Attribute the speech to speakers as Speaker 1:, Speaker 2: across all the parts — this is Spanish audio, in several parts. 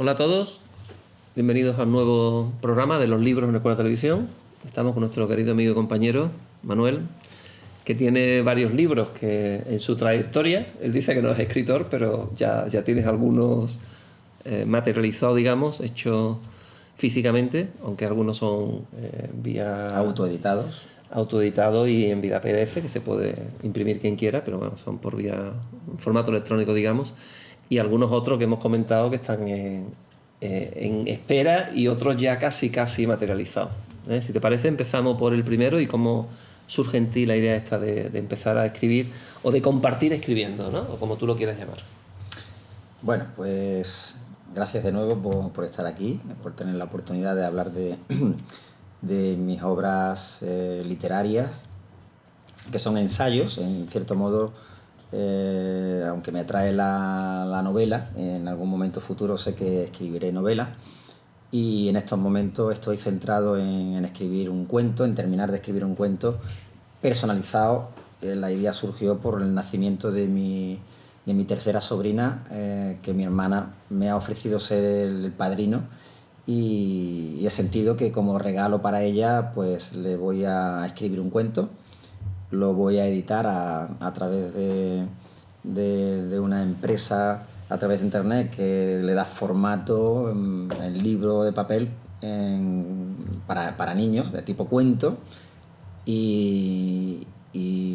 Speaker 1: Hola a todos, bienvenidos a un nuevo programa de los libros en la Escuela de Televisión. Estamos con nuestro querido amigo y compañero Manuel, que tiene varios libros que en su trayectoria, él dice que no es escritor, pero ya tienes algunos materializados, digamos, hechos físicamente, aunque algunos son vía autoeditados y en vía PDF, que se puede imprimir quien quiera, pero bueno, son por vía formato electrónico, digamos, y algunos otros que hemos comentado que están en espera y otros ya casi materializados. Si te parece, empezamos por el primero y cómo surge en ti la idea esta de empezar a escribir o de compartir escribiendo, ¿no? O como tú lo quieras llamar.
Speaker 2: Bueno, pues gracias de nuevo por estar aquí, por tener la oportunidad de hablar de mis obras literarias, que son ensayos, en cierto modo, aunque me atrae la novela, en algún momento futuro sé que escribiré novela, y en estos momentos estoy centrado en escribir un cuento, en terminar de escribir un cuento personalizado. La idea surgió por el nacimiento de mi tercera sobrina, que mi hermana me ha ofrecido ser el padrino, y he sentido que como regalo para ella pues le voy a escribir un cuento. Lo voy a editar a través de una empresa, a través de internet, que le da formato en libro de papel para niños, de tipo cuento, y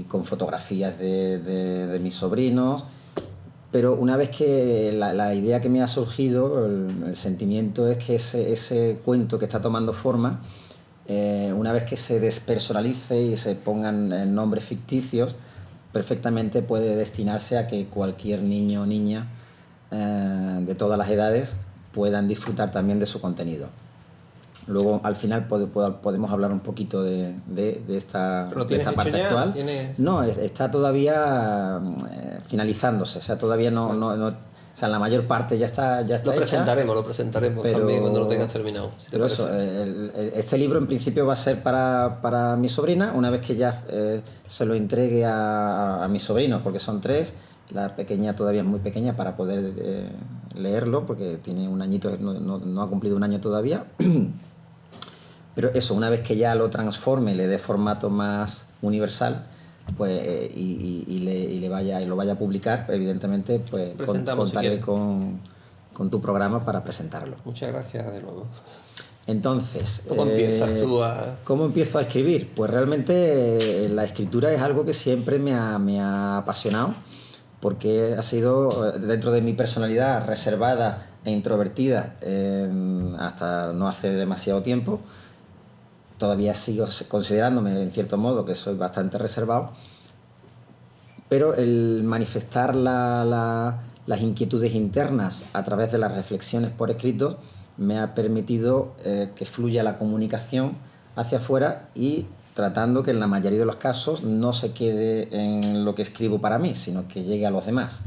Speaker 2: con fotografías de mis sobrinos. Pero una vez que la idea que me ha surgido, el sentimiento es que ese cuento que está tomando forma, una vez que se despersonalice y se pongan nombres ficticios, perfectamente puede destinarse a que cualquier niño o niña de todas las edades puedan disfrutar también de su contenido. Luego, al final, podemos hablar un poquito de esta parte actual. No, está todavía finalizándose, o sea, todavía no, o sea, la mayor parte ya está
Speaker 1: hecha. Lo presentaremos pero, también cuando lo tengas terminado. Si
Speaker 2: pero eso, este libro en principio va a ser para mi sobrina, una vez que ya se lo entregue a mis sobrinos, porque son 3. La pequeña todavía es muy pequeña para poder leerlo, porque tiene un añito, no ha cumplido un año todavía. Pero eso, una vez que ya lo transforme y le dé formato más universal, pues y lo vaya a publicar, evidentemente, pues contaré con tu programa para presentarlo.
Speaker 1: Muchas gracias de nuevo.
Speaker 2: Entonces,
Speaker 1: ¿cómo empiezas tú
Speaker 2: ¿cómo empiezo a escribir? Pues realmente la escritura es algo que siempre me ha apasionado, porque ha sido, dentro de mi personalidad reservada e introvertida, hasta no hace demasiado tiempo. Todavía sigo considerándome, en cierto modo, que soy bastante reservado, pero el manifestar las inquietudes internas a través de las reflexiones por escrito me ha permitido que fluya la comunicación hacia afuera, y tratando que en la mayoría de los casos no se quede en lo que escribo para mí, sino que llegue a los demás.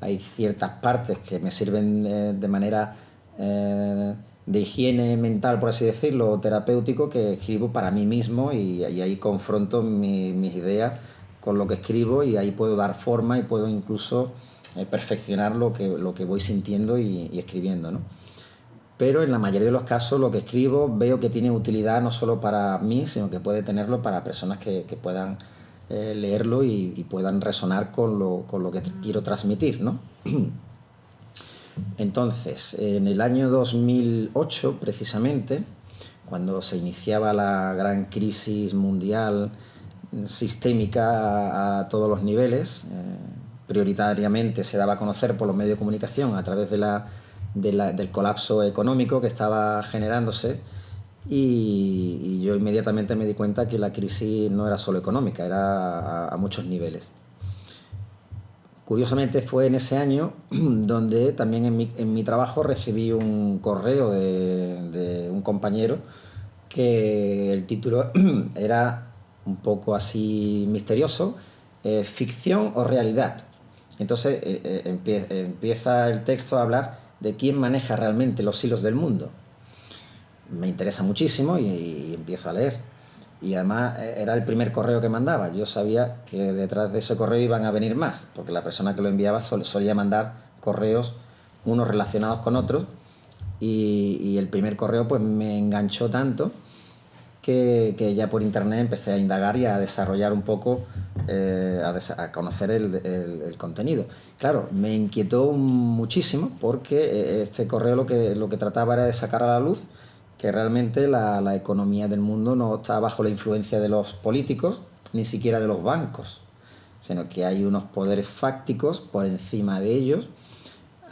Speaker 2: Hay ciertas partes que me sirven de manera de higiene mental, por así decirlo, o terapéutico, que escribo para mí mismo, y ahí confronto mis ideas con lo que escribo, y ahí puedo dar forma y puedo incluso perfeccionar lo que voy sintiendo y escribiendo, ¿no? Pero en la mayoría de los casos lo que escribo veo que tiene utilidad no solo para mí, sino que puede tenerlo para personas que puedan leerlo y puedan resonar con lo que quiero transmitir, ¿no? Entonces, en el año 2008, precisamente, cuando se iniciaba la gran crisis mundial sistémica a todos los niveles, prioritariamente se daba a conocer por los medios de comunicación a través del colapso económico que estaba generándose, y yo inmediatamente me di cuenta que la crisis no era solo económica, era a muchos niveles. Curiosamente fue en ese año donde también en mi trabajo recibí un correo de un compañero, que el título era un poco así misterioso, ¿ficción o realidad? Entonces empieza el texto a hablar de quién maneja realmente los hilos del mundo. Me interesa muchísimo y empiezo a leer. Y además era el primer correo que mandaba. Yo sabía que detrás de ese correo iban a venir más, porque la persona que lo enviaba solía mandar correos unos relacionados con otros, y el primer correo pues me enganchó tanto que ya por internet empecé a indagar y a desarrollar un poco, a conocer el contenido. Claro, me inquietó muchísimo porque este correo lo que trataba era de sacar a la luz que realmente la economía del mundo no está bajo la influencia de los políticos, ni siquiera de los bancos, sino que hay unos poderes fácticos por encima de ellos,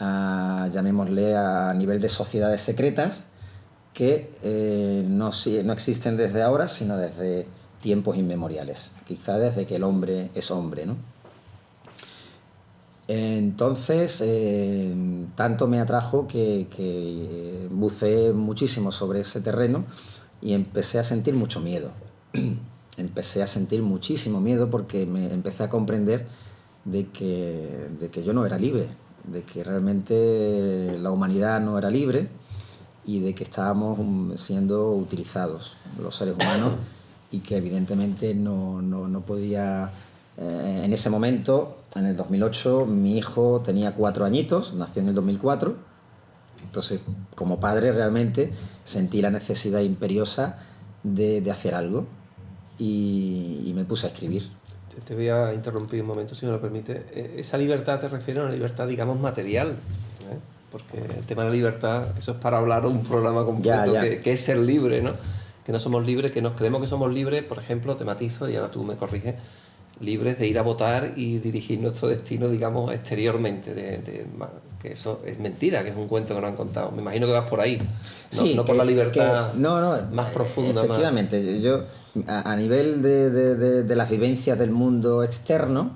Speaker 2: llamémosle a nivel de sociedades secretas, que no existen desde ahora, sino desde tiempos inmemoriales, quizá desde que el hombre es hombre, ¿no? Entonces, tanto me atrajo que buceé muchísimo sobre ese terreno y empecé a sentir mucho miedo. Empecé a sentir muchísimo miedo porque me empecé a comprender de que yo no era libre, de que realmente la humanidad no era libre y de que estábamos siendo utilizados los seres humanos y que evidentemente no podía... en ese momento, en el 2008, mi hijo tenía 4 añitos, nació en el 2004, entonces como padre realmente sentí la necesidad imperiosa de hacer algo y me puse a escribir.
Speaker 1: Te voy a interrumpir un momento, si me lo permite. Esa libertad te refiere a una libertad, digamos, material, ¿eh? Porque el tema de la libertad, eso es para hablar un programa completo, ya. Que es ser libre, ¿no? Que no somos libres, que nos creemos que somos libres, por ejemplo, te matizo, y ahora tú me corriges, libres de ir a votar y dirigir nuestro destino, digamos, exteriormente, que eso es mentira, que es un cuento que nos han contado. Me imagino que vas por ahí, no,
Speaker 2: sí,
Speaker 1: no por la libertad
Speaker 2: más
Speaker 1: profunda.
Speaker 2: Efectivamente, más... yo a nivel de las vivencias del mundo externo,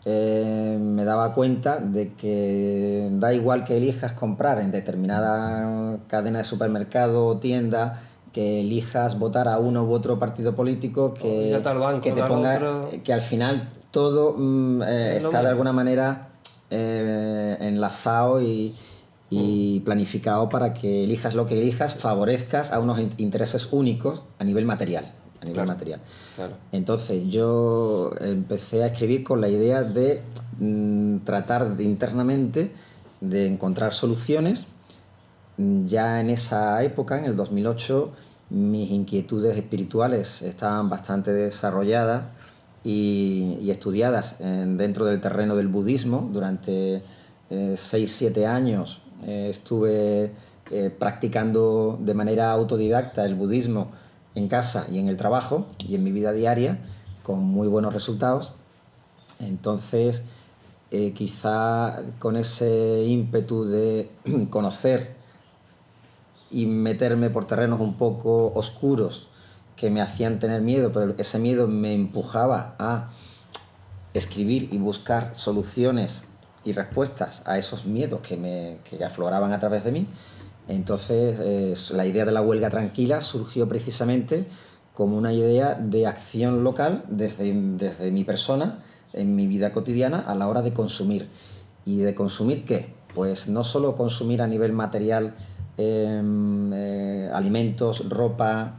Speaker 2: me daba cuenta de que da igual que elijas comprar en determinada cadena de supermercado o tienda, que elijas votar a uno u otro partido político, que te ponga que al final todo está de alguna manera enlazado y planificado para que elijas lo que elijas, favorezcas a unos intereses únicos a nivel material. Claro. Entonces yo empecé a escribir con la idea de tratar internamente de encontrar soluciones. Ya en esa época, en el 2008, mis inquietudes espirituales estaban bastante desarrolladas y estudiadas dentro del terreno del budismo. Durante 6-7 años estuve practicando de manera autodidacta el budismo en casa y en el trabajo y en mi vida diaria, con muy buenos resultados. Entonces, quizá con ese ímpetu de conocer y meterme por terrenos un poco oscuros que me hacían tener miedo, pero ese miedo me empujaba a escribir y buscar soluciones y respuestas a esos miedos que afloraban a través de mí. Entonces, la idea de la huelga tranquila surgió precisamente como una idea de acción local desde mi persona, en mi vida cotidiana, a la hora de consumir. ¿Y de consumir qué? Pues no solo consumir a nivel material alimentos, ropa,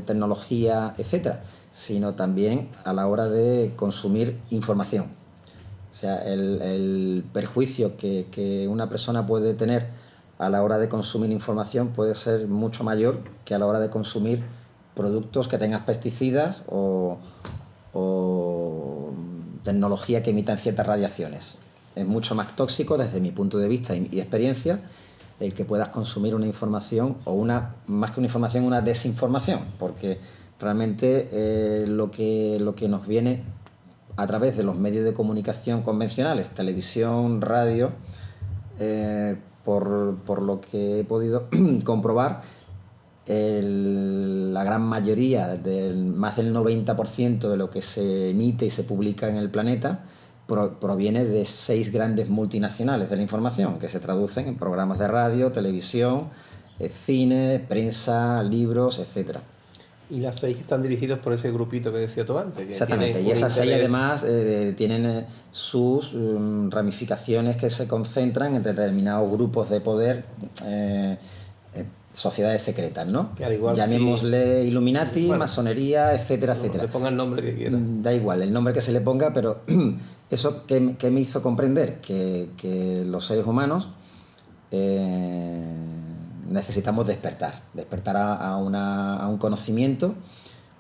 Speaker 2: tecnología, etcétera, sino también a la hora de consumir información. O sea, el perjuicio que una persona puede tener a la hora de consumir información puede ser mucho mayor que a la hora de consumir productos que tengan pesticidas o tecnología que emitan ciertas radiaciones. Es mucho más tóxico desde mi punto de vista y experiencia el que puedas consumir una información o más que una información, una desinformación, porque realmente lo que nos viene a través de los medios de comunicación convencionales, televisión, radio, por lo que he podido comprobar, la gran mayoría, más del 90% de lo que se emite y se publica en el planeta proviene de 6 grandes multinacionales de la información, que se traducen en programas de radio, televisión, cine, prensa, libros, etc.
Speaker 1: Y las 6 que están dirigidos por ese grupito que decía tú antes.
Speaker 2: Exactamente, y esas 6 además tienen sus ramificaciones que se concentran en determinados grupos de poder, sociedades secretas, ¿no?
Speaker 1: Que al igual
Speaker 2: llamémosle Illuminati, masonería, etcétera, etcétera.
Speaker 1: Le ponga el nombre que quiera.
Speaker 2: Da igual, el nombre que se le ponga, pero eso que me hizo comprender que los seres humanos necesitamos despertar a un conocimiento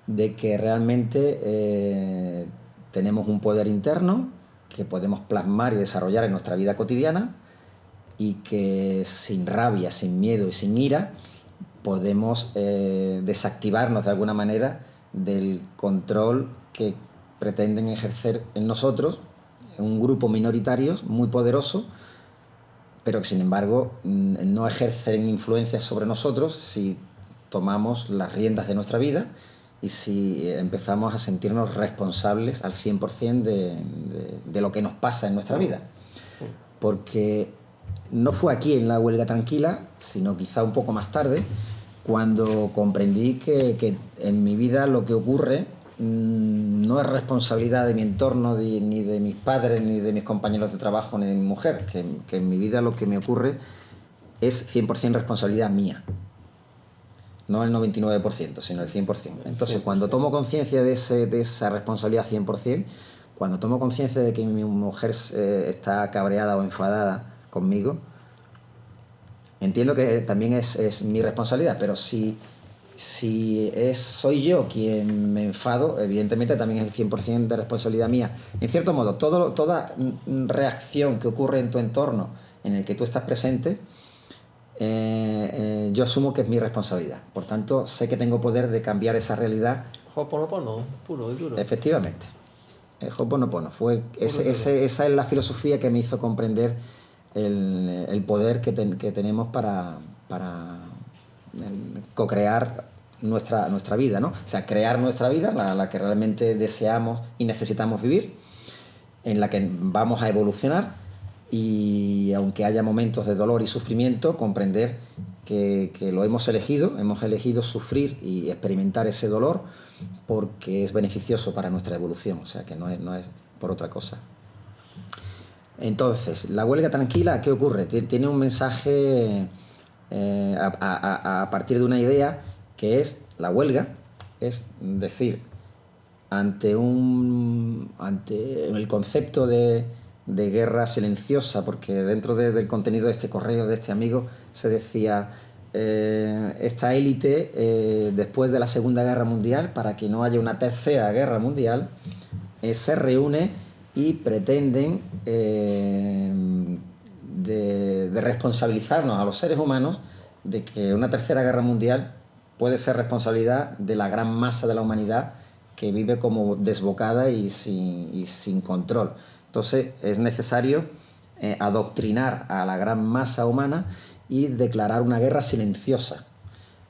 Speaker 2: de que realmente tenemos un poder interno que podemos plasmar y desarrollar en nuestra vida cotidiana, y que sin rabia, sin miedo y sin ira podemos desactivarnos de alguna manera del control que pretenden ejercer en nosotros un grupo minoritario muy poderoso, pero que sin embargo no ejercen influencia sobre nosotros si tomamos las riendas de nuestra vida y si empezamos a sentirnos responsables al 100% de lo que nos pasa en nuestra vida. Porque no fue aquí en la huelga tranquila, sino quizá un poco más tarde, cuando comprendí que en mi vida lo que ocurre no es responsabilidad de mi entorno, ni de mis padres, ni de mis compañeros de trabajo, ni de mi mujer, que en mi vida lo que me ocurre es 100% responsabilidad mía. No el 99%, sino el 100%. Entonces, cuando tomo conciencia de esa responsabilidad 100%, cuando tomo conciencia de que mi mujer está cabreada o enfadada conmigo, entiendo que también es mi responsabilidad, pero si soy yo quien me enfado, evidentemente también es el 100% de responsabilidad mía. En cierto modo, toda reacción que ocurre en tu entorno en el que tú estás presente, yo asumo que es mi responsabilidad. Por tanto, sé que tengo poder de cambiar esa realidad.
Speaker 1: Ho'oponopono, puro y duro.
Speaker 2: Efectivamente. Ho'oponopono. Esa es la filosofía que me hizo comprender el poder que tenemos para co-crear nuestra vida, ¿no? O sea, crear nuestra vida, la que realmente deseamos y necesitamos vivir, en la que vamos a evolucionar, y aunque haya momentos de dolor y sufrimiento, comprender que lo hemos elegido sufrir y experimentar ese dolor porque es beneficioso para nuestra evolución, o sea, que no es por otra cosa. Entonces, la huelga tranquila, ¿qué ocurre? Tiene un mensaje a partir de una idea que es la huelga, es decir, ante el concepto de guerra silenciosa, porque dentro del contenido de este correo de este amigo se decía esta élite después de la Segunda Guerra Mundial, para que no haya una tercera guerra mundial, se reúne y pretenden de responsabilizarnos a los seres humanos de que una tercera guerra mundial puede ser responsabilidad de la gran masa de la humanidad que vive como desbocada y sin control. Entonces es necesario adoctrinar a la gran masa humana y declarar una guerra silenciosa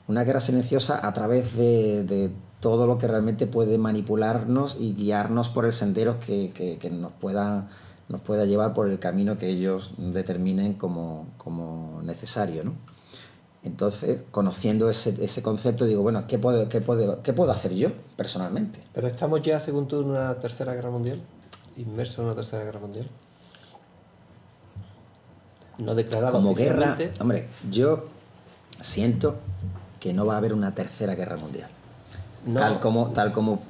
Speaker 2: a través de todo lo que realmente puede manipularnos y guiarnos por el sendero que nos pueda llevar por el camino que ellos determinen como necesario, ¿no? Entonces, conociendo ese concepto, digo, bueno, ¿qué puedo hacer yo personalmente?
Speaker 1: Pero estamos ya, según tú, en una tercera guerra mundial, inmersos en una tercera guerra mundial. No declarado
Speaker 2: como guerra,
Speaker 1: oficialmente.
Speaker 2: hombre, yo siento que no va a haber una tercera guerra mundial. No. Tal como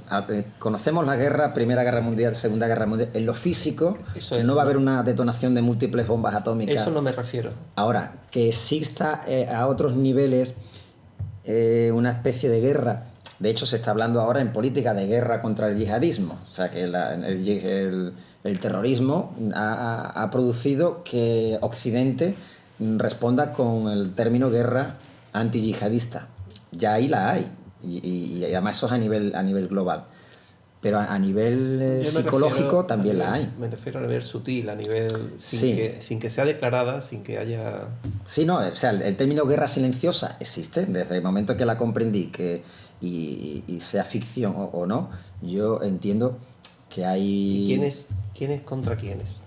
Speaker 2: conocemos la guerra, Primera Guerra Mundial, Segunda Guerra Mundial, en lo físico no va a haber una detonación de múltiples bombas atómicas.
Speaker 1: Eso no me refiero.
Speaker 2: Ahora, que exista a otros niveles una especie de guerra, de hecho se está hablando ahora en política de guerra contra el yihadismo, o sea que el terrorismo ha producido que Occidente responda con el término guerra antiyihadista. Ya ahí la hay. Y además eso es a nivel global, pero a nivel psicológico también la hay.
Speaker 1: Me refiero a nivel sutil, a nivel sin que sea declarada, sin que haya...
Speaker 2: Sí, no, o sea, el término guerra silenciosa existe desde el momento que la comprendí, y sea ficción o no, yo entiendo que hay...
Speaker 1: ¿Y quiénes contra quiénes?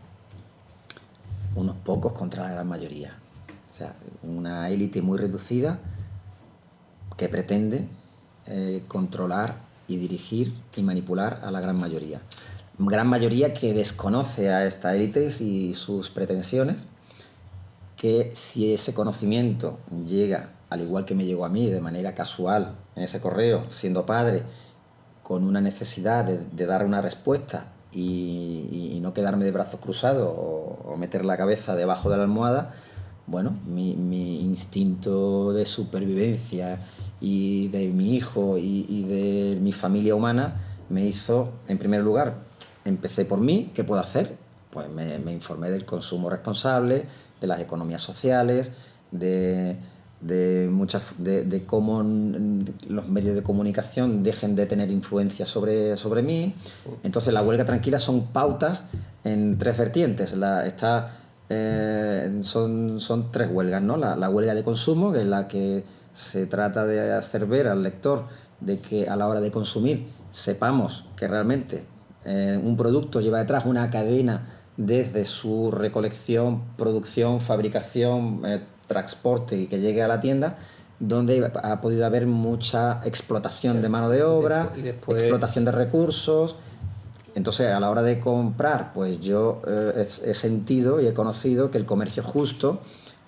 Speaker 2: Unos pocos contra la gran mayoría, o sea, una élite muy reducida que pretende controlar y dirigir y manipular a la gran mayoría. Gran mayoría que desconoce a esta élite y sus pretensiones, que si ese conocimiento llega, al igual que me llegó a mí, de manera casual, en ese correo, siendo padre, con una necesidad de dar una respuesta y no quedarme de brazos cruzados o meter la cabeza debajo de la almohada, bueno, mi instinto de supervivencia y de mi hijo y de mi familia humana me hizo, en primer lugar, empecé por mí, ¿qué puedo hacer? Pues me informé del consumo responsable, de las economías sociales, de cómo los medios de comunicación dejen de tener influencia sobre mí. Entonces la huelga tranquila son pautas en tres vertientes. Son tres huelgas, ¿no? La huelga de consumo, que es la que se trata de hacer ver al lector de que a la hora de consumir sepamos que realmente un producto lleva detrás una cadena desde su recolección, producción, fabricación, transporte y que llegue a la tienda, donde ha podido haber mucha explotación de mano de obra,
Speaker 1: y después...
Speaker 2: explotación de recursos. Entonces, a la hora de comprar, pues yo he sentido y he conocido que el comercio justo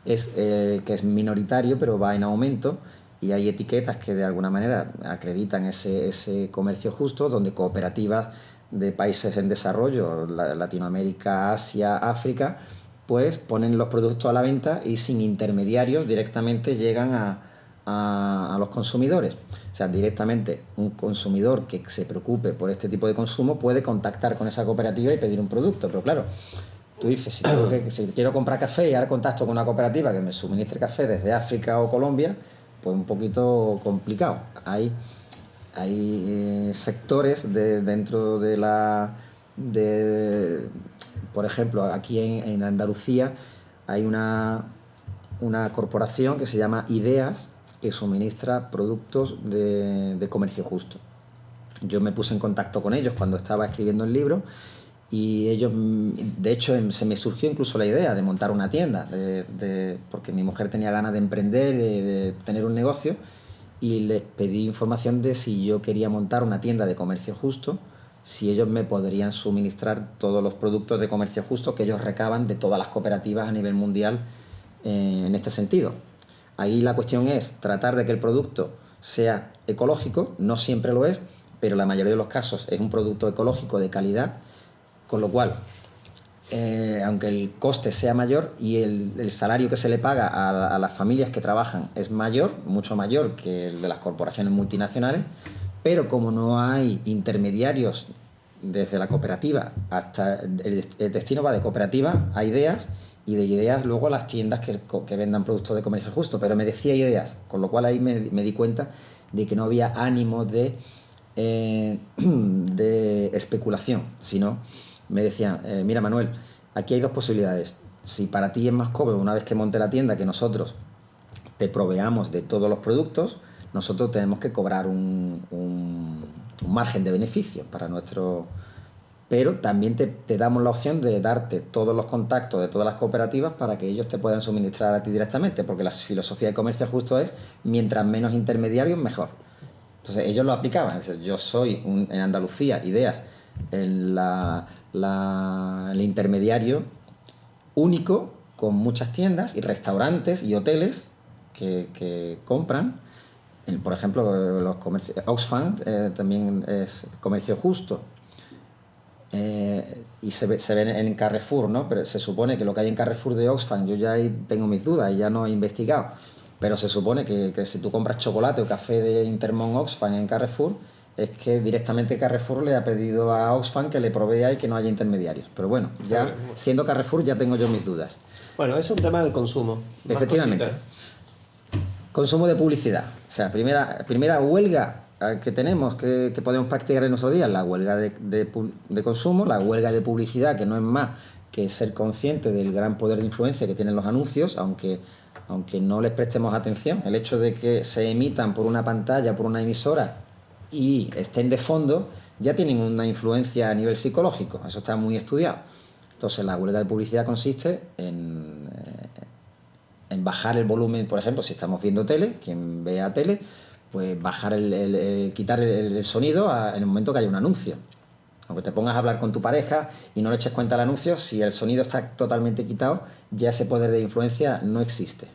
Speaker 2: que es minoritario, pero va en aumento, y hay etiquetas que de alguna manera acreditan ese comercio justo, donde cooperativas de países en desarrollo, Latinoamérica, Asia, África, pues ponen los productos a la venta y sin intermediarios directamente llegan a los consumidores. O sea, directamente un consumidor que se preocupe por este tipo de consumo puede contactar con esa cooperativa y pedir un producto. Pero claro, tú dices, si quiero comprar café y ahora contacto con una cooperativa que me suministre café desde África o Colombia, pues un poquito complicado. Hay sectores dentro de por ejemplo, aquí en Andalucía hay una corporación que se llama Ideas, que suministra productos de comercio justo. Yo me puse en contacto con ellos cuando estaba escribiendo el libro y ellos, de hecho, se me surgió incluso la idea de montar una tienda, porque mi mujer tenía ganas de emprender, de tener un negocio, y les pedí información de si yo quería montar una tienda de comercio justo, si ellos me podrían suministrar todos los productos de comercio justo que ellos recaban de todas las cooperativas a nivel mundial en este sentido. Ahí la cuestión es tratar de que el producto sea ecológico, no siempre lo es, pero la mayoría de los casos es un producto ecológico de calidad, con lo cual, aunque el coste sea mayor y el salario que se le paga a las familias que trabajan es mayor, mucho mayor que el de las corporaciones multinacionales, pero como no hay intermediarios desde la cooperativa hasta el destino va de cooperativa a Ideas, y de Ideas luego a las tiendas que vendan productos de comercio justo. Pero me decía Ideas, con lo cual ahí me di cuenta de que no había ánimo de especulación, sino me decían, mira Manuel, aquí hay dos posibilidades. Si para ti es más cómodo, una vez que monte la tienda, que nosotros te proveamos de todos los productos, nosotros tenemos que cobrar un margen de beneficio para nuestro... Pero también te damos la opción de darte todos los contactos de todas las cooperativas para que ellos te puedan suministrar a ti directamente, porque la filosofía de comercio justo es mientras menos intermediarios, mejor. Entonces ellos lo aplicaban. Yo soy en Andalucía, Ideas, el intermediario único con muchas tiendas y restaurantes y hoteles que compran. Por ejemplo, los comercios, Oxfam también es comercio justo. Y se ve en Carrefour, ¿no? Pero se supone que lo que hay en Carrefour de Oxfam, yo ya ahí tengo mis dudas y ya no he investigado, pero se supone que si tú compras chocolate o café de Intermón Oxfam en Carrefour, es que directamente Carrefour le ha pedido a Oxfam que le provea y que no haya intermediarios. Pero bueno, ya siendo Carrefour ya tengo yo mis dudas.
Speaker 1: Bueno, es un tema del consumo.
Speaker 2: Efectivamente. Consumo de publicidad. O sea, primera huelga que tenemos, que podemos practicar en nuestros días, la huelga de consumo, la huelga de publicidad, que no es más que ser consciente del gran poder de influencia que tienen los anuncios, aunque no les prestemos atención. El hecho de que se emitan por una pantalla, por una emisora y estén de fondo, ya tienen una influencia a nivel psicológico. Eso está muy estudiado. Entonces, la huelga de publicidad consiste en bajar el volumen, por ejemplo, si estamos viendo tele, quien vea tele, pues bajar quitar el sonido en el momento que haya un anuncio. Aunque te pongas a hablar con tu pareja y no le eches cuenta al anuncio, si el sonido está totalmente quitado, ya ese poder de influencia no existe.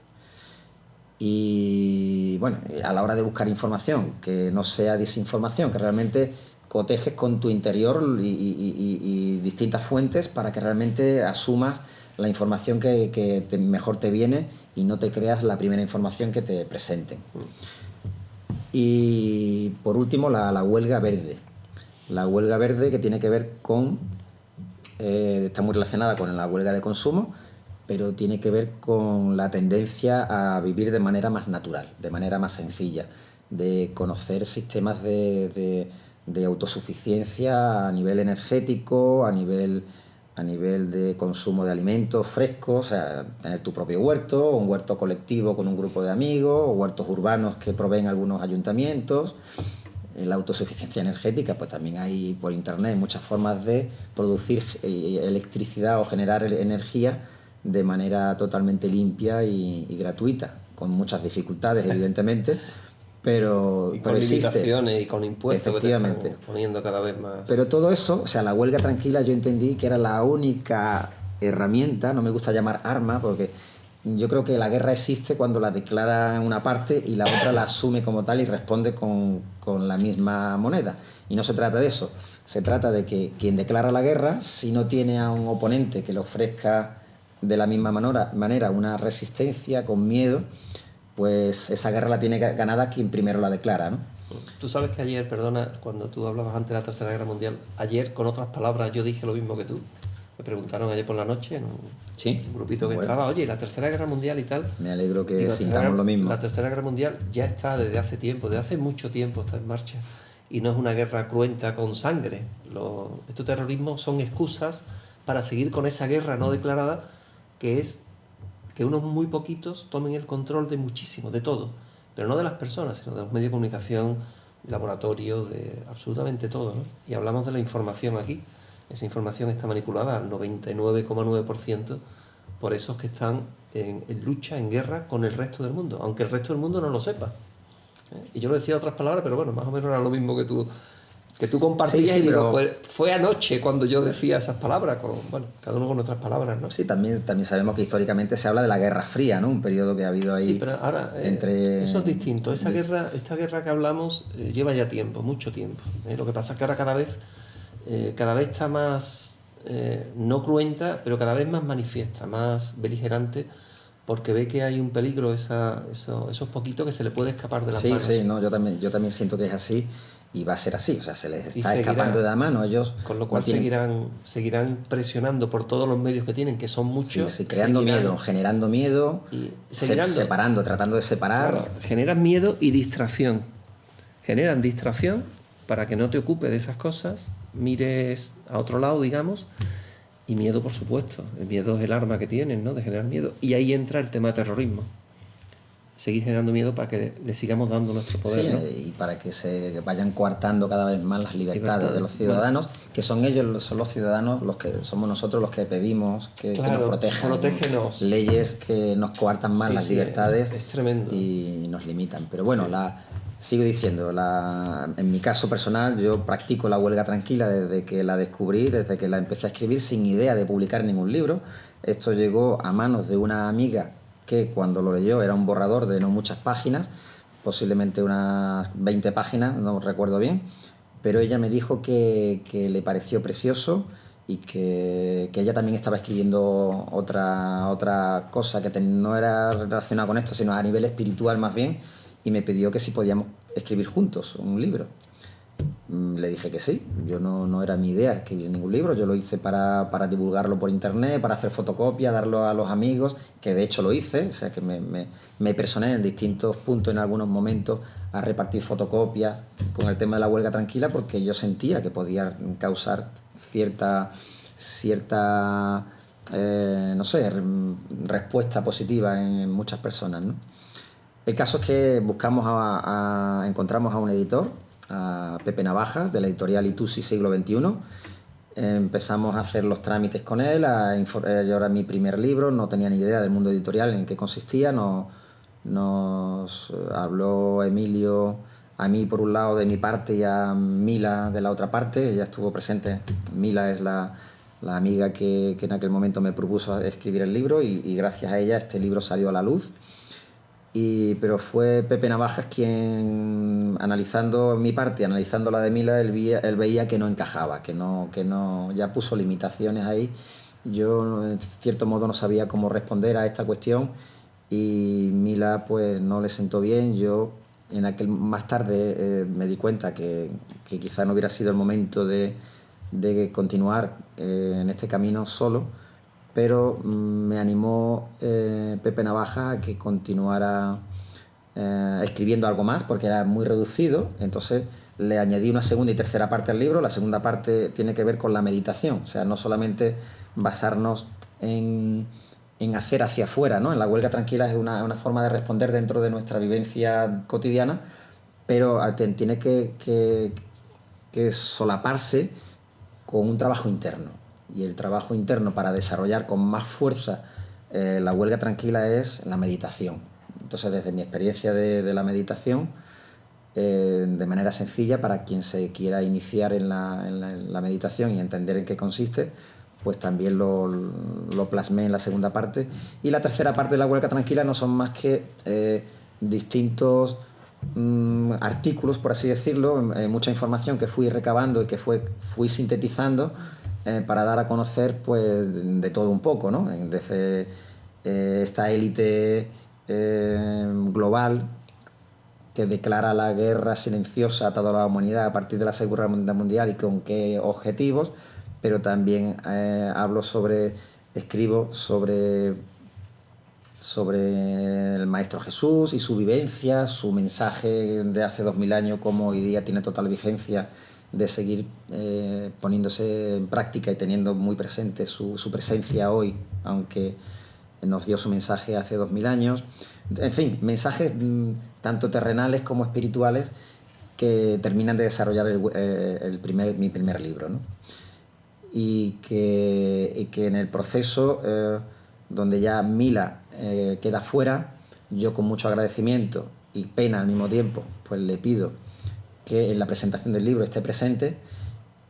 Speaker 2: Y bueno, a la hora de buscar información, que no sea desinformación, que realmente cotejes con tu interior y distintas fuentes para que realmente asumas la información que mejor te viene y no te creas la primera información que te presenten. Y por último, la huelga verde. La huelga verde, que tiene que ver con... está muy relacionada con la huelga de consumo, pero tiene que ver con la tendencia a vivir de manera más natural, de manera más sencilla, de conocer sistemas de autosuficiencia a nivel energético, a nivel de consumo de alimentos frescos, o sea, tener tu propio huerto, un huerto colectivo con un grupo de amigos, o huertos urbanos que proveen algunos ayuntamientos. La autosuficiencia energética, pues también hay por internet muchas formas de producir electricidad o generar energía de manera totalmente limpia y gratuita, con muchas dificultades, evidentemente, pero
Speaker 1: con
Speaker 2: existe.
Speaker 1: Limitaciones y con impuestos que te están poniendo cada vez más.
Speaker 2: Pero todo eso, o sea, la huelga tranquila, yo entendí que era la única herramienta, no me gusta llamar arma, porque yo creo que la guerra existe cuando la declara una parte y la otra la asume como tal y responde con la misma moneda. Y no se trata de eso, se trata de que quien declara la guerra, si no tiene a un oponente que le ofrezca de la misma manera una resistencia con miedo, pues esa guerra la tiene ganada quien primero la declara, ¿no?
Speaker 1: Tú sabes que ayer, perdona, cuando tú hablabas antes de la Tercera Guerra Mundial, ayer, con otras palabras, yo dije lo mismo que tú. Me preguntaron ayer por la noche en un grupito que entraba, oye, la Tercera Guerra Mundial y tal.
Speaker 2: Me alegro que sintamos lo mismo.
Speaker 1: La Tercera Guerra Mundial ya está desde hace tiempo, desde hace mucho tiempo está en marcha. Y no es una guerra cruenta con sangre. Estos terrorismos son excusas para seguir con esa guerra no declarada, que es que unos muy poquitos tomen el control de muchísimo, de todo. Pero no de las personas, sino de los medios de comunicación, de laboratorios, de absolutamente todo, ¿no? Y hablamos de la información aquí. Esa información está manipulada al 99,9% por esos que están en lucha, en guerra con el resto del mundo, aunque el resto del mundo no lo sepa. Y yo lo decía otras palabras, pero bueno, más o menos era lo mismo que tú compartías.
Speaker 2: Sí,
Speaker 1: y digo,
Speaker 2: pero...
Speaker 1: pues fue anoche cuando yo decía esas palabras, cada uno con nuestras palabras, ¿no?
Speaker 2: Sí, también sabemos que históricamente se habla de la Guerra Fría, ¿no? Un periodo que ha habido ahí.
Speaker 1: Sí, pero ahora eso es distinto. Esta guerra que hablamos lleva ya tiempo, mucho tiempo. Lo que pasa es que ahora cada vez está más, no cruenta, pero cada vez más manifiesta, más beligerante, porque ve que hay un peligro, esos poquitos que se le puede escapar de las manos.
Speaker 2: Sí, no, yo también siento que es así y va a ser así, o sea, se les está escapando de la mano, ellos...
Speaker 1: Con lo cual seguirán presionando por todos los medios que tienen, que son muchos.
Speaker 2: Sí, creando miedo, generando miedo, separando, tratando de separar.
Speaker 1: Claro, generan miedo y distracción. Generan distracción para que no te ocupes de esas cosas, mires a otro lado, digamos, y miedo, por supuesto. El miedo es el arma que tienen, ¿no?, de generar miedo. Y ahí entra el tema de terrorismo. Seguir generando miedo para que le sigamos dando nuestro poder, ¿no?
Speaker 2: Y para que se vayan coartando cada vez más las libertades de los ciudadanos, que son los ciudadanos, somos nosotros los que pedimos que nos protejan.
Speaker 1: Protégenos.
Speaker 2: Leyes que nos coartan más las libertades
Speaker 1: es tremendo.
Speaker 2: Y nos limitan. Pero bueno, sigo diciendo, en mi caso personal, yo practico la huelga tranquila desde que la descubrí, desde que la empecé a escribir, sin idea de publicar ningún libro. Esto llegó a manos de una amiga que cuando lo leyó era un borrador de no muchas páginas, posiblemente unas 20 páginas, no recuerdo bien, pero ella me dijo que le pareció precioso y que ella también estaba escribiendo otra cosa que no era relacionada con esto, sino a nivel espiritual más bien, y me pidió que si podíamos escribir juntos un libro. Le dije que sí, yo no era mi idea escribir ningún libro, yo lo hice para divulgarlo por internet, para hacer fotocopias, darlo a los amigos, que de hecho lo hice, o sea que me personé en distintos puntos en algunos momentos a repartir fotocopias con el tema de la huelga tranquila, porque yo sentía que podía causar cierta respuesta positiva en muchas personas, ¿no? El caso es que encontramos a un editor, a Pepe Navajas, de la editorial Itusi Siglo XXI. Empezamos a hacer los trámites con él, yo era mi primer libro, no tenía ni idea del mundo editorial en qué consistía, nos habló Emilio a mí por un lado de mi parte y a Mila de la otra parte, ella estuvo presente. Mila es la amiga que en aquel momento me propuso escribir el libro y gracias a ella este libro salió a la luz. Pero fue Pepe Navajas quien, analizando mi parte y analizando la de Mila, él veía que no encajaba, que no ya puso limitaciones ahí Yo, en cierto modo, no sabía cómo responder a esta cuestión y Mila pues no le sentó bien. Yo más tarde me di cuenta que quizá no hubiera sido el momento de continuar en este camino solo, pero me animó Pepe Navaja a que continuara escribiendo algo más, porque era muy reducido. Entonces le añadí una segunda y tercera parte al libro. La segunda parte tiene que ver con la meditación, o sea, no solamente basarnos en hacer hacia afuera, ¿no? En la huelga tranquila es una forma de responder dentro de nuestra vivencia cotidiana, pero tiene que solaparse con un trabajo interno. Y el trabajo interno para desarrollar con más fuerza la huelga tranquila es la meditación. Entonces, desde mi experiencia de la meditación, de manera sencilla, para quien se quiera iniciar en la meditación y entender en qué consiste, pues también lo plasmé en la segunda parte. Y la tercera parte de la huelga tranquila no son más que distintos artículos, por así decirlo, mucha información que fui recabando y que fui sintetizando para dar a conocer pues de todo un poco, ¿no? Desde esta élite global que declara la guerra silenciosa a toda la humanidad a partir de la Segunda Guerra Mundial y con qué objetivos, pero también escribo sobre el Maestro Jesús y su vivencia, su mensaje de hace 2000 años, como hoy día tiene total vigencia de seguir poniéndose en práctica y teniendo muy presente su presencia hoy, aunque nos dio su mensaje hace 2000 años. En fin, mensajes tanto terrenales como espirituales que terminan de desarrollar mi primer libro, ¿no? Y que en el proceso, donde ya Mila queda fuera, yo con mucho agradecimiento y pena al mismo tiempo, pues le pido que en la presentación del libro esté presente.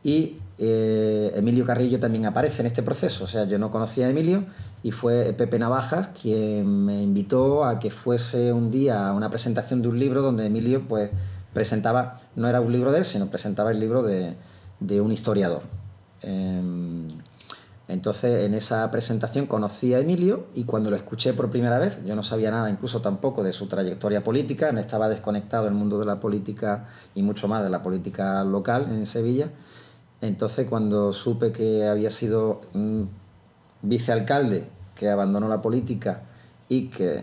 Speaker 2: Y Emilio Carrillo también aparece en este proceso. O sea, yo no conocía a Emilio y fue Pepe Navajas quien me invitó a que fuese un día a una presentación de un libro donde Emilio pues presentaba, no era un libro de él, sino presentaba el libro de un historiador. Entonces, en esa presentación conocí a Emilio y cuando lo escuché por primera vez, yo no sabía nada incluso tampoco de su trayectoria política, me estaba desconectado del mundo de la política y mucho más de la política local en Sevilla. Entonces, cuando supe que había sido vicealcalde, que abandonó la política y que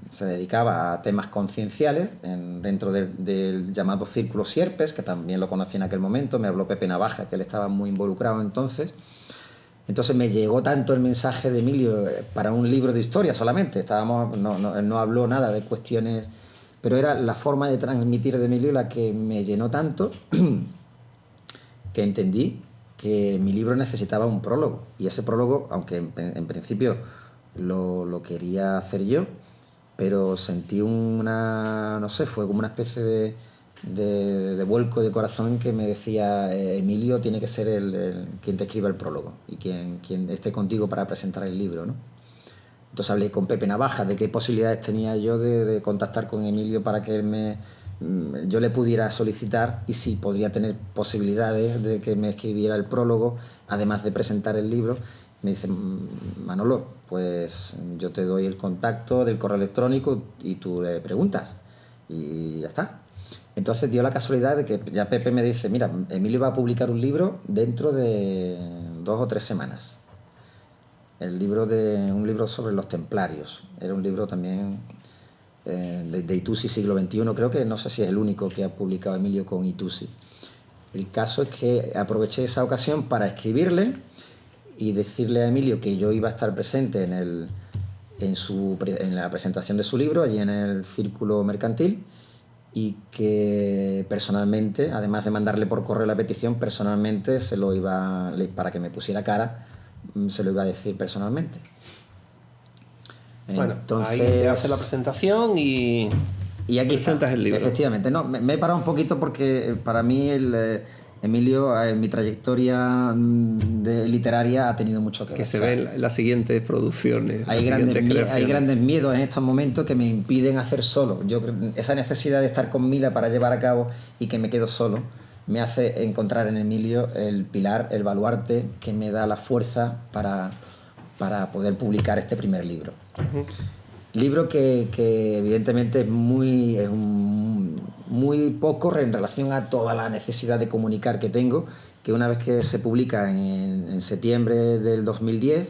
Speaker 2: se dedicaba a temas concienciales dentro del llamado Círculo Sierpes, que también lo conocí en aquel momento, me habló Pepe Navaja, que él estaba muy involucrado entonces. Entonces me llegó tanto el mensaje de Emilio para un libro de historia solamente, no habló nada de cuestiones, pero era la forma de transmitir de Emilio la que me llenó tanto que entendí que mi libro necesitaba un prólogo. Y ese prólogo, aunque en principio lo quería hacer yo, pero sentí fue como una especie de vuelco de corazón que me decía, Emilio tiene que ser quien te escriba el prólogo y quien esté contigo para presentar el libro, ¿no? Entonces hablé con Pepe Navaja de qué posibilidades tenía yo de contactar con Emilio para que yo le pudiera solicitar y si podría tener posibilidades de que me escribiera el prólogo, además de presentar el libro. Me dice, Manolo, pues yo te doy el contacto del correo electrónico y tú le preguntas y ya está. Entonces dio la casualidad de que ya Pepe me dice, mira, Emilio va a publicar un libro dentro de 2 o 3 semanas. Un libro sobre los templarios. Era un libro también de Itusi, siglo XXI. Creo que no sé si es el único que ha publicado Emilio con Itusi. El caso es que aproveché esa ocasión para escribirle y decirle a Emilio que yo iba a estar presente en la presentación de su libro, allí en el Círculo Mercantil, y que personalmente, además de mandarle por correo la petición, personalmente para que me pusiera cara, se lo iba a decir personalmente.
Speaker 1: Bueno, entonces, ahí te hace la presentación y
Speaker 2: aquí
Speaker 1: presentas
Speaker 2: está,
Speaker 1: el libro.
Speaker 2: Efectivamente. No, me he parado un poquito porque para mí Emilio, en mi trayectoria literaria, ha tenido mucho que ver.
Speaker 1: Que se ve en las siguientes producciones.
Speaker 2: Hay grandes miedos en estos momentos que me impiden hacer solo. Yo creo esa necesidad de estar con Mila para llevar a cabo y que me quedo solo, me hace encontrar en Emilio el pilar, el baluarte que me da la fuerza para poder publicar este primer libro. Libro que evidentemente es muy poco en relación a toda la necesidad de comunicar que tengo, que una vez que se publica en septiembre del 2010,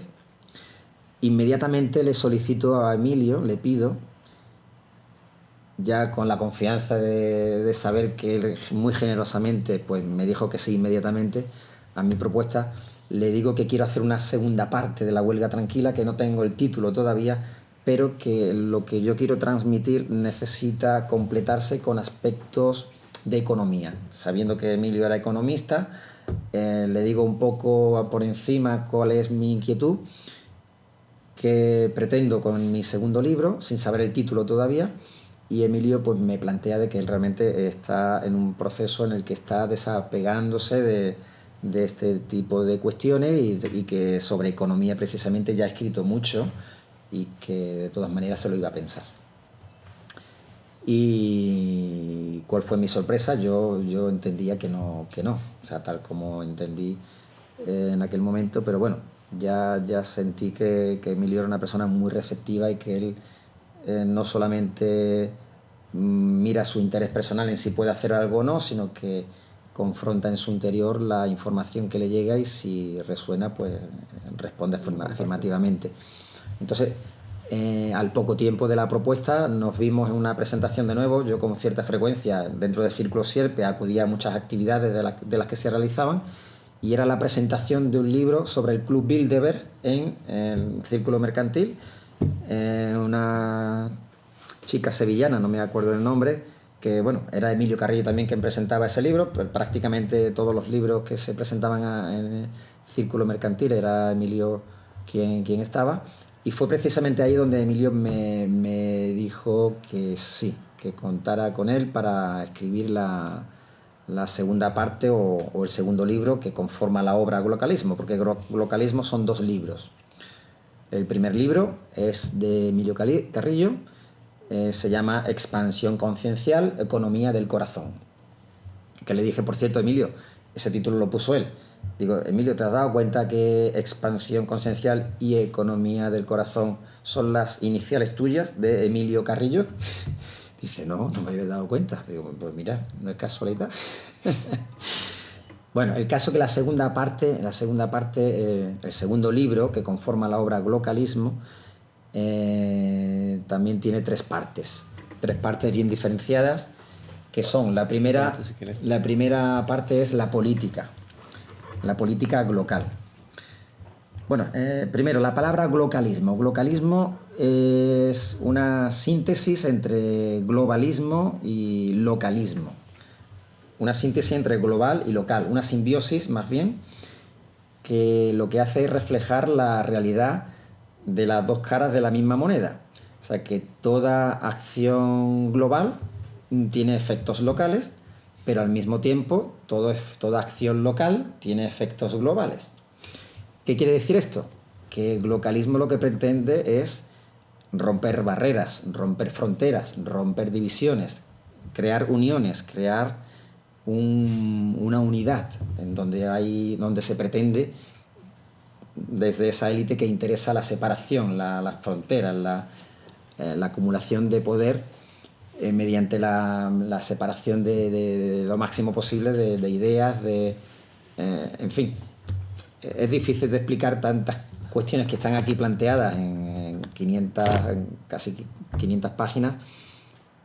Speaker 2: inmediatamente le solicito a Emilio, le pido, ya con la confianza de saber que él muy generosamente pues me dijo que sí inmediatamente a mi propuesta, le digo que quiero hacer una segunda parte de La Huelga Tranquila, que no tengo el título todavía, pero que lo que yo quiero transmitir necesita completarse con aspectos de economía. Sabiendo que Emilio era economista, le digo un poco por encima cuál es mi inquietud, que pretendo con mi segundo libro, sin saber el título todavía, y Emilio pues me plantea de que él realmente está en un proceso en el que está desapegándose de este tipo de cuestiones y que sobre economía precisamente ya ha escrito mucho y que de todas maneras se lo iba a pensar. ¿Y cuál fue mi sorpresa? Yo entendía que no, o sea, tal como entendí en aquel momento, pero bueno, ya sentí que Emilio era una persona muy receptiva y que él no solamente mira su interés personal en si puede hacer algo o no, sino que confronta en su interior la información que le llega y si resuena, pues responde afirmativamente. Entonces, al poco tiempo de la propuesta nos vimos en una presentación de nuevo. Yo con cierta frecuencia dentro del Círculo Sierpe acudía a muchas actividades de las que se realizaban, y era la presentación de un libro sobre el Club Bilderberg en el Círculo Mercantil. Una chica sevillana, no me acuerdo el nombre, que bueno, era Emilio Carrillo también quien presentaba ese libro, pero prácticamente todos los libros que se presentaban en el Círculo Mercantil era Emilio quien estaba, y fue precisamente ahí donde Emilio me dijo que sí, que contara con él para escribir la segunda parte o el segundo libro que conforma la obra Glocalismo, porque Glocalismo son 2 libros. El primer libro es de Emilio Carrillo, se llama Expansión Conciencial, Economía del Corazón. Que le dije, por cierto, Emilio, ese título lo puso él. Digo, Emilio, ¿te has dado cuenta que Expansión Conciencial y Economía del Corazón son las iniciales tuyas de Emilio Carrillo? Dice, no me había dado cuenta. Digo, pues mira, no es casualidad. Bueno, el caso que la segunda parte, el segundo libro que conforma la obra Glocalismo, también tiene 3 partes bien diferenciadas, que son la primera parte es la política glocal. Bueno, primero, la palabra glocalismo. Glocalismo es una síntesis entre globalismo y localismo. Una síntesis entre global y local, una simbiosis más bien, que lo que hace es reflejar la realidad de las 2 caras de la misma moneda. O sea, que toda acción global tiene efectos locales, pero al mismo tiempo toda acción local tiene efectos globales. ¿Qué quiere decir esto? Que el glocalismo lo que pretende es romper barreras, romper fronteras, romper divisiones, crear uniones, crear una unidad en donde se pretende, desde esa élite que interesa la separación, las fronteras, la acumulación de poder mediante la separación de lo máximo posible de ideas, en fin. Es difícil de explicar tantas cuestiones que están aquí planteadas en casi 500 páginas,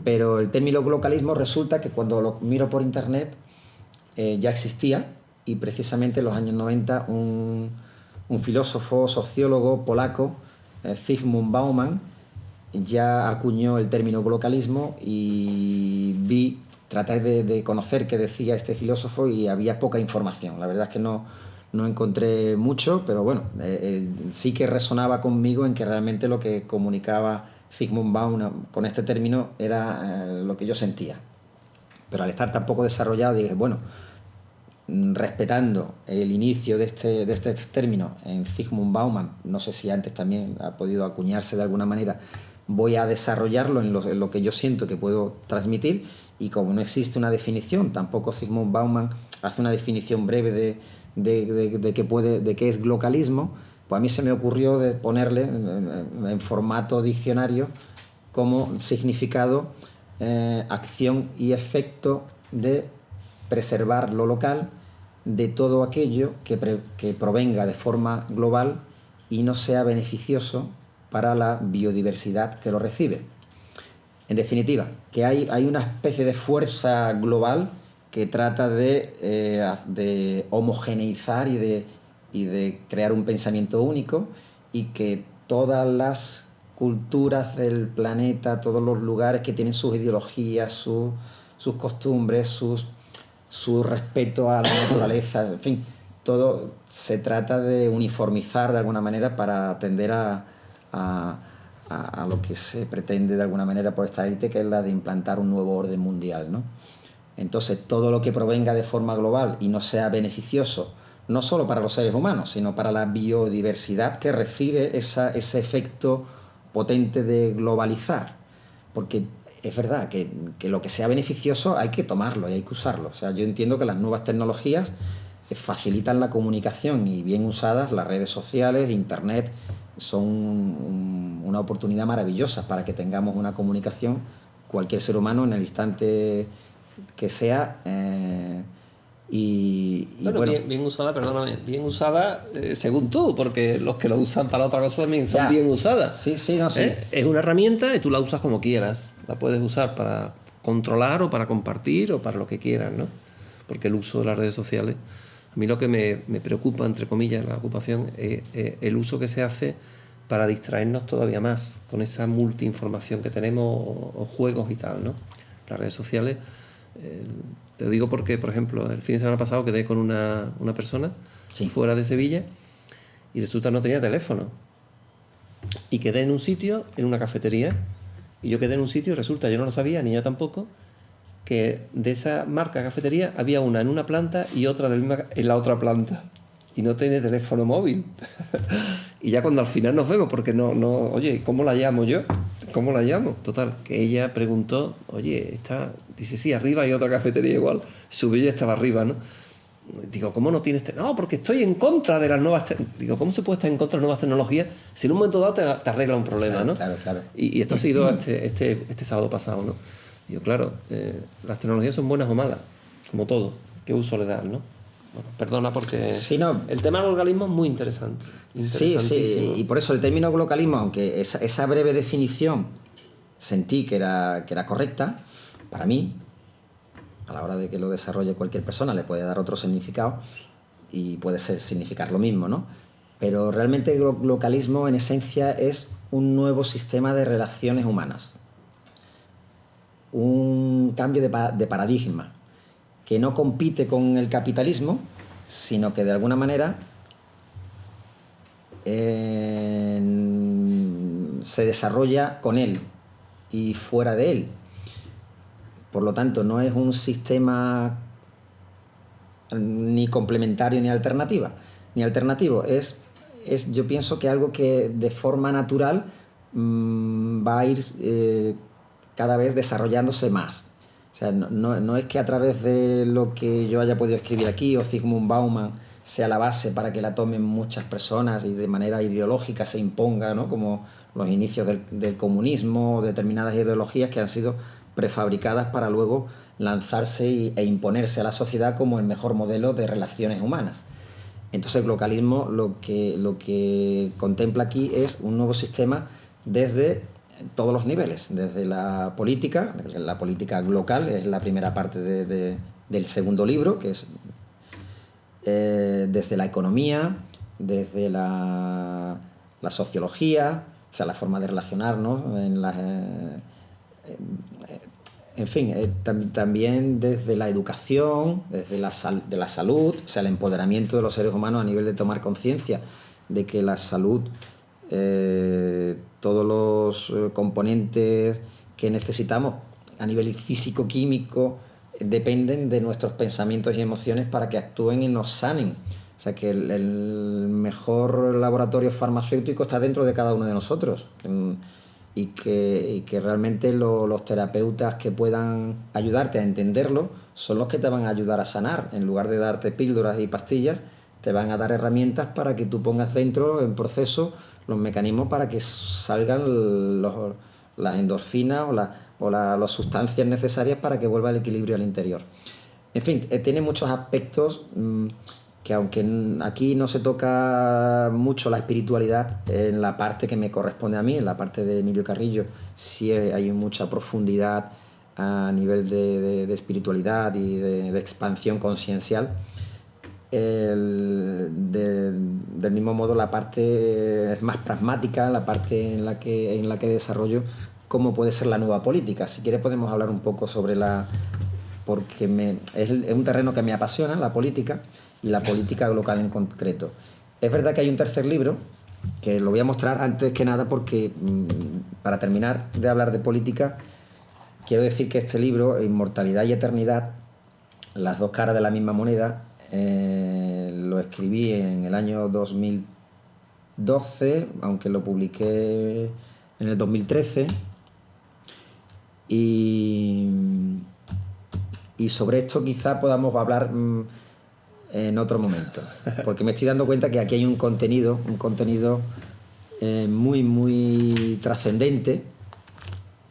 Speaker 2: pero el término glocalismo resulta que cuando lo miro por internet ya existía, y precisamente en los años 90 un filósofo, sociólogo polaco, Zygmunt Bauman, ya acuñó el término glocalismo, y traté de conocer qué decía este filósofo y había poca información. La verdad es que no encontré mucho, pero bueno, sí que resonaba conmigo en que realmente lo que comunicaba Zygmunt Bauman con este término era lo que yo sentía. Pero al estar tan poco desarrollado dije, bueno, respetando el inicio de este término en Zygmunt Bauman, no sé si antes también ha podido acuñarse de alguna manera, voy a desarrollarlo en lo que yo siento que puedo transmitir, y como no existe una definición, tampoco Zygmunt Bauman hace una definición breve de qué es localismo, pues a mí se me ocurrió de ponerle en formato diccionario como significado acción y efecto de preservar lo local de todo aquello que provenga de forma global y no sea beneficioso para la biodiversidad que lo recibe. En definitiva, que hay una especie de fuerza global que trata de homogeneizar y de crear un pensamiento único, y que todas las culturas del planeta, todos los lugares que tienen sus ideologías, sus costumbres, su respeto a la naturaleza, en fin, todo se trata de uniformizar de alguna manera para atender a lo que se pretende de alguna manera por esta élite, que es la de implantar un nuevo orden mundial, ¿no? Entonces, todo lo que provenga de forma global y no sea beneficioso, no solo para los seres humanos, sino para la biodiversidad que recibe ese efecto potente de globalizar. Porque es verdad que lo que sea beneficioso hay que tomarlo y hay que usarlo. O sea, yo entiendo que las nuevas tecnologías facilitan la comunicación, y bien usadas, las redes sociales, Internet, son una oportunidad maravillosa para que tengamos una comunicación, cualquier ser humano, en el instante que sea.
Speaker 1: Bueno, bien usada, perdóname, bien usada según tú, porque los que lo usan para otra cosa también son bien usadas.
Speaker 2: Sí, no sé.
Speaker 1: Es una herramienta y tú la usas como quieras. La puedes usar para controlar o para compartir o para lo que quieras, ¿no? Porque el uso de las redes sociales, a mí lo que me preocupa, entre comillas, la ocupación, es el uso que se hace para distraernos todavía más con esa multiinformación que tenemos o juegos y tal, ¿no? Las redes sociales... te lo digo porque, por ejemplo, el fin de semana pasado quedé con una persona fuera de Sevilla y resulta que no tenía teléfono. Y quedé en un sitio, en una cafetería, y yo quedé en un sitio y resulta, yo no lo sabía, ni yo tampoco, que de esa marca cafetería había una en una planta y otra en la otra planta. Y no tenía teléfono móvil. Y ya cuando al final nos vemos, porque oye, ¿cómo la llamo yo? ¿Cómo la llamo? Total, que ella preguntó, oye, dice, sí, arriba hay otra cafetería igual. Subí y estaba arriba, ¿no? Digo, ¿cómo no tienes? No, porque estoy en contra de las nuevas... Digo, ¿cómo se puede estar en contra de las nuevas tecnologías si en un momento dado te arregla un problema, ¿no?
Speaker 2: Claro.
Speaker 1: Y esto ha sido este sábado pasado, ¿no? Digo, claro, las tecnologías son buenas o malas, como todo. ¿Qué uso le das, no? Bueno, perdona, porque el tema del localismo es muy interesante.
Speaker 2: Sí, y por eso el término localismo, aunque esa breve definición sentí que era correcta, para mí, a la hora de que lo desarrolle cualquier persona, le puede dar otro significado y puede significar lo mismo, ¿no? Pero realmente el localismo, en esencia, es un nuevo sistema de relaciones humanas, un cambio de paradigma que no compite con el capitalismo, sino que de alguna manera se desarrolla con él y fuera de él. Por lo tanto, no es un sistema ni complementario ni alternativo. Es yo pienso que algo que de forma natural va a ir cada vez desarrollándose más. O sea, no es que a través de lo que yo haya podido escribir aquí o Zygmunt Bauman sea la base para que la tomen muchas personas y de manera ideológica se imponga, ¿no? Como los inicios del comunismo o determinadas ideologías que han sido prefabricadas para luego lanzarse e imponerse a la sociedad como el mejor modelo de relaciones humanas. Entonces el localismo lo que contempla aquí es un nuevo sistema desde todos los niveles, desde la política local, es la primera parte del segundo libro, que es desde la economía, desde la sociología, o sea, la forma de relacionarnos, en fin, también desde la educación, desde de la salud, o sea, el empoderamiento de los seres humanos a nivel de tomar conciencia de que la salud, todos los componentes que necesitamos a nivel físico-químico dependen de nuestros pensamientos y emociones para que actúen y nos sanen. O sea, que el mejor laboratorio farmacéutico está dentro de cada uno de nosotros. y que realmente los terapeutas que puedan ayudarte a entenderlo son los que te van a ayudar a sanar. En lugar de darte píldoras y pastillas, te van a dar herramientas para que tú pongas dentro en proceso los mecanismos para que salgan las endorfinas las sustancias necesarias para que vuelva el equilibrio al interior. En fin, tiene muchos aspectos que, aunque aquí no se toca mucho la espiritualidad, en la parte que me corresponde a mí, en la parte de Emilio Carrillo, sí hay mucha profundidad a nivel de espiritualidad y de expansión consciencial. Del mismo modo, la parte es más pragmática, la parte en la que desarrollo cómo puede ser la nueva política. Si quieres podemos hablar un poco sobre porque es un terreno que me apasiona, la política, y la política local en concreto. Es verdad que hay un tercer libro, que lo voy a mostrar antes que nada porque, para terminar de hablar de política, quiero decir que este libro, Inmortalidad y Eternidad, las dos caras de la misma moneda, lo escribí en el año 2012, aunque lo publiqué en el 2013, y sobre esto quizá podamos hablar en otro momento, porque me estoy dando cuenta que aquí hay un contenido muy, muy trascendente,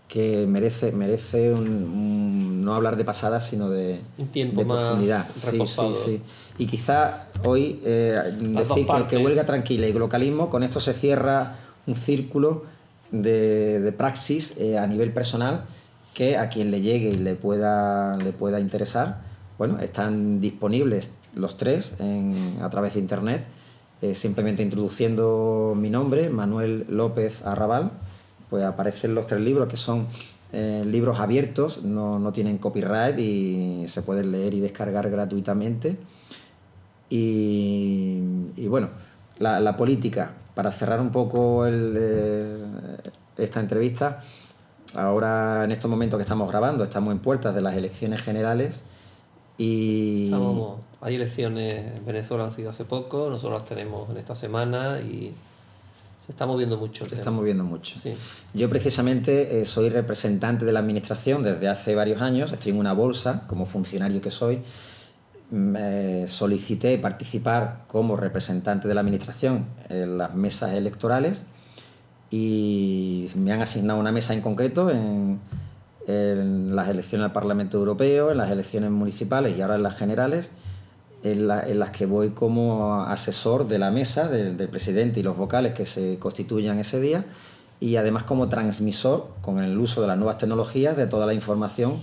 Speaker 2: que merece no hablar de pasada, sino de
Speaker 1: un tiempo
Speaker 2: de profundidad.
Speaker 1: más reposado.
Speaker 2: Sí. Y quizá hoy decir que huelga tranquila y localismo, con esto se cierra un círculo de praxis a nivel personal, que a quien le llegue y le pueda interesar. Bueno, están disponibles los tres a través de internet, simplemente introduciendo mi nombre, Manuel López Arrabal, pues aparecen los tres libros, que son libros abiertos, no tienen copyright y se pueden leer y descargar gratuitamente. Y bueno, la política, para cerrar un poco esta entrevista, ahora en estos momentos que estamos grabando, estamos en puertas de las elecciones generales y...
Speaker 1: Hay elecciones en Venezuela, han sido hace poco, nosotros las tenemos en esta semana y se está moviendo mucho.
Speaker 2: Se está moviendo mucho.
Speaker 1: Sí.
Speaker 2: Yo precisamente soy representante de la administración desde hace varios años, estoy en una bolsa, como funcionario que soy. Solicité participar como representante de la administración en las mesas electorales y me han asignado una mesa en concreto en las elecciones al Parlamento Europeo, en las elecciones municipales y ahora en las generales, en las que voy como asesor de la mesa, del presidente y los vocales que se constituyan ese día, y además como transmisor, con el uso de las nuevas tecnologías, de toda la información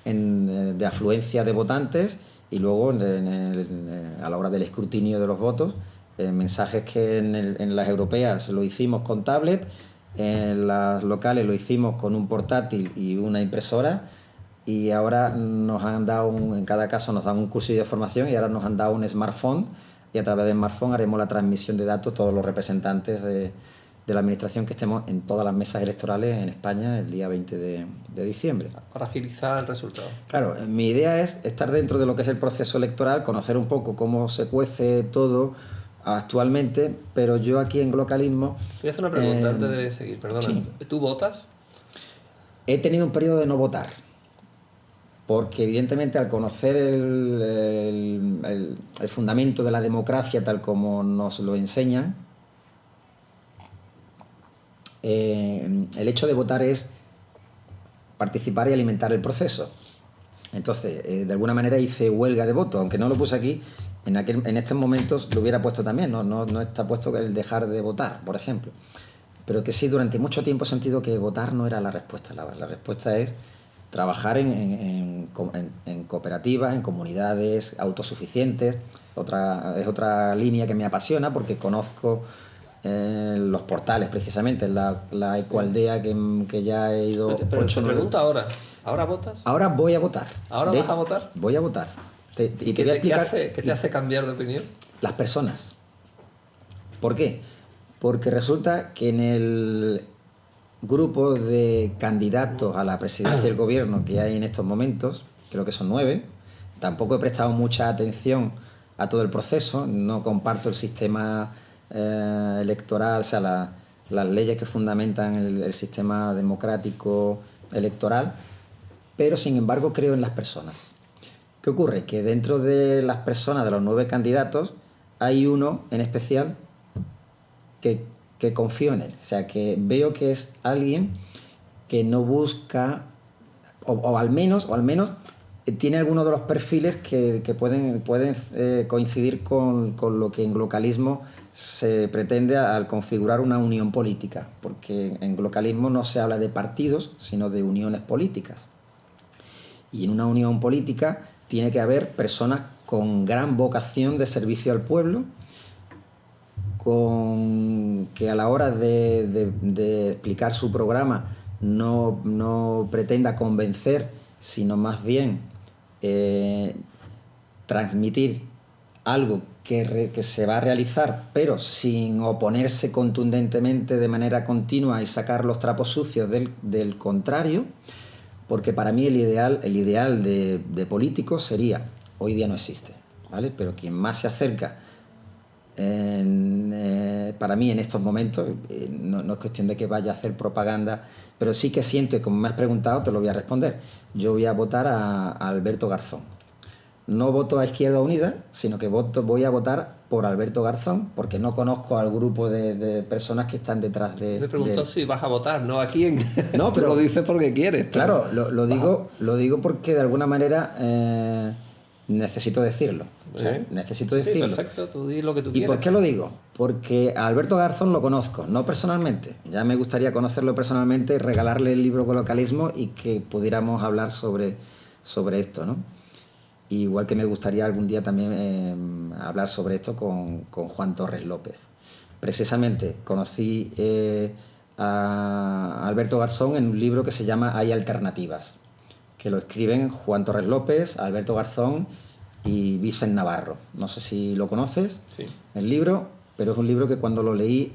Speaker 2: de afluencia de votantes y luego a la hora del escrutinio de los votos, mensajes que en las europeas lo hicimos con tablet, en las locales lo hicimos con un portátil y una impresora, y ahora nos han dado en cada caso nos dan un curso de formación y ahora nos han dado un smartphone, y a través del smartphone haremos la transmisión de datos todos los representantes de la administración que estemos en todas las mesas electorales en España el día 20 de diciembre.
Speaker 1: Para agilizar el resultado.
Speaker 2: Claro, mi idea es estar dentro de lo que es el proceso electoral, conocer un poco cómo se cuece todo actualmente, pero yo aquí en Glocalismo...
Speaker 1: Voy a hacer una pregunta antes de seguir, perdona.
Speaker 2: Sí.
Speaker 1: ¿Tú votas?
Speaker 2: He tenido un periodo de no votar, porque evidentemente al conocer el fundamento de la democracia tal como nos lo enseñan, el hecho de votar es participar y alimentar el proceso. Entonces, de alguna manera hice huelga de voto, aunque no lo puse aquí, en estos momentos lo hubiera puesto también, no está puesto el dejar de votar, por ejemplo. Pero que sí, durante mucho tiempo he sentido que votar no era la respuesta. La respuesta es trabajar en cooperativas, en comunidades autosuficientes. Es otra línea que me apasiona porque conozco los portales, precisamente, la ecoaldea que ya he ido...
Speaker 1: Pero te pregunto ahora, ¿ahora votas?
Speaker 2: Ahora voy a votar.
Speaker 1: ¿Ahora vas a votar?
Speaker 2: Voy a votar. Y te voy a explicar...
Speaker 1: ¿Qué te hace cambiar de opinión?
Speaker 2: Las personas. ¿Por qué? Porque resulta que en el grupo de candidatos a la presidencia del gobierno que hay en estos momentos, creo que son 9, tampoco he prestado mucha atención a todo el proceso, no comparto el sistema electoral, o sea, las leyes que fundamentan el sistema democrático electoral, pero sin embargo creo en las personas. ¿Qué ocurre? Que dentro de las personas, de los 9 candidatos, hay uno en especial que confío en él. O sea, que veo que es alguien que no busca, o al menos tiene algunos de los perfiles que pueden coincidir con lo que en glocalismo se pretende al configurar una unión política, porque en glocalismo no se habla de partidos, sino de uniones políticas. Y en una unión política tiene que haber personas con gran vocación de servicio al pueblo, que a la hora de explicar su programa no pretenda convencer, sino más bien transmitir algo que se va a realizar, pero sin oponerse contundentemente de manera continua y sacar los trapos sucios del contrario, porque para mí el ideal de político sería, hoy día no existe, ¿vale? Pero quien más se acerca para mí en estos momentos, no es cuestión de que vaya a hacer propaganda, pero sí que siento, y como me has preguntado, te lo voy a responder. Yo voy a votar a Alberto Garzón. No voto a Izquierda Unida, sino que voy a votar por Alberto Garzón, porque no conozco al grupo de personas que están detrás de...
Speaker 1: Me preguntó si vas a votar, no a quién.
Speaker 2: No, pero
Speaker 1: tú lo dices porque quieres.
Speaker 2: Claro, lo digo porque de alguna manera necesito decirlo. O sea, necesito decirlo.
Speaker 1: Sí, perfecto, tú di lo que tú
Speaker 2: ¿Y
Speaker 1: quieras.
Speaker 2: por qué lo digo? Porque a Alberto Garzón lo conozco, no personalmente. Ya me gustaría conocerlo personalmente, regalarle el libro Glocalismo y que pudiéramos hablar sobre esto, ¿no? Igual que me gustaría algún día también hablar sobre esto con Juan Torres López. Precisamente conocí a Alberto Garzón en un libro que se llama Hay alternativas, que lo escriben Juan Torres López, Alberto Garzón y Vicent Navarro. No sé si lo conoces,
Speaker 1: sí,
Speaker 2: el libro, pero es un libro que cuando lo leí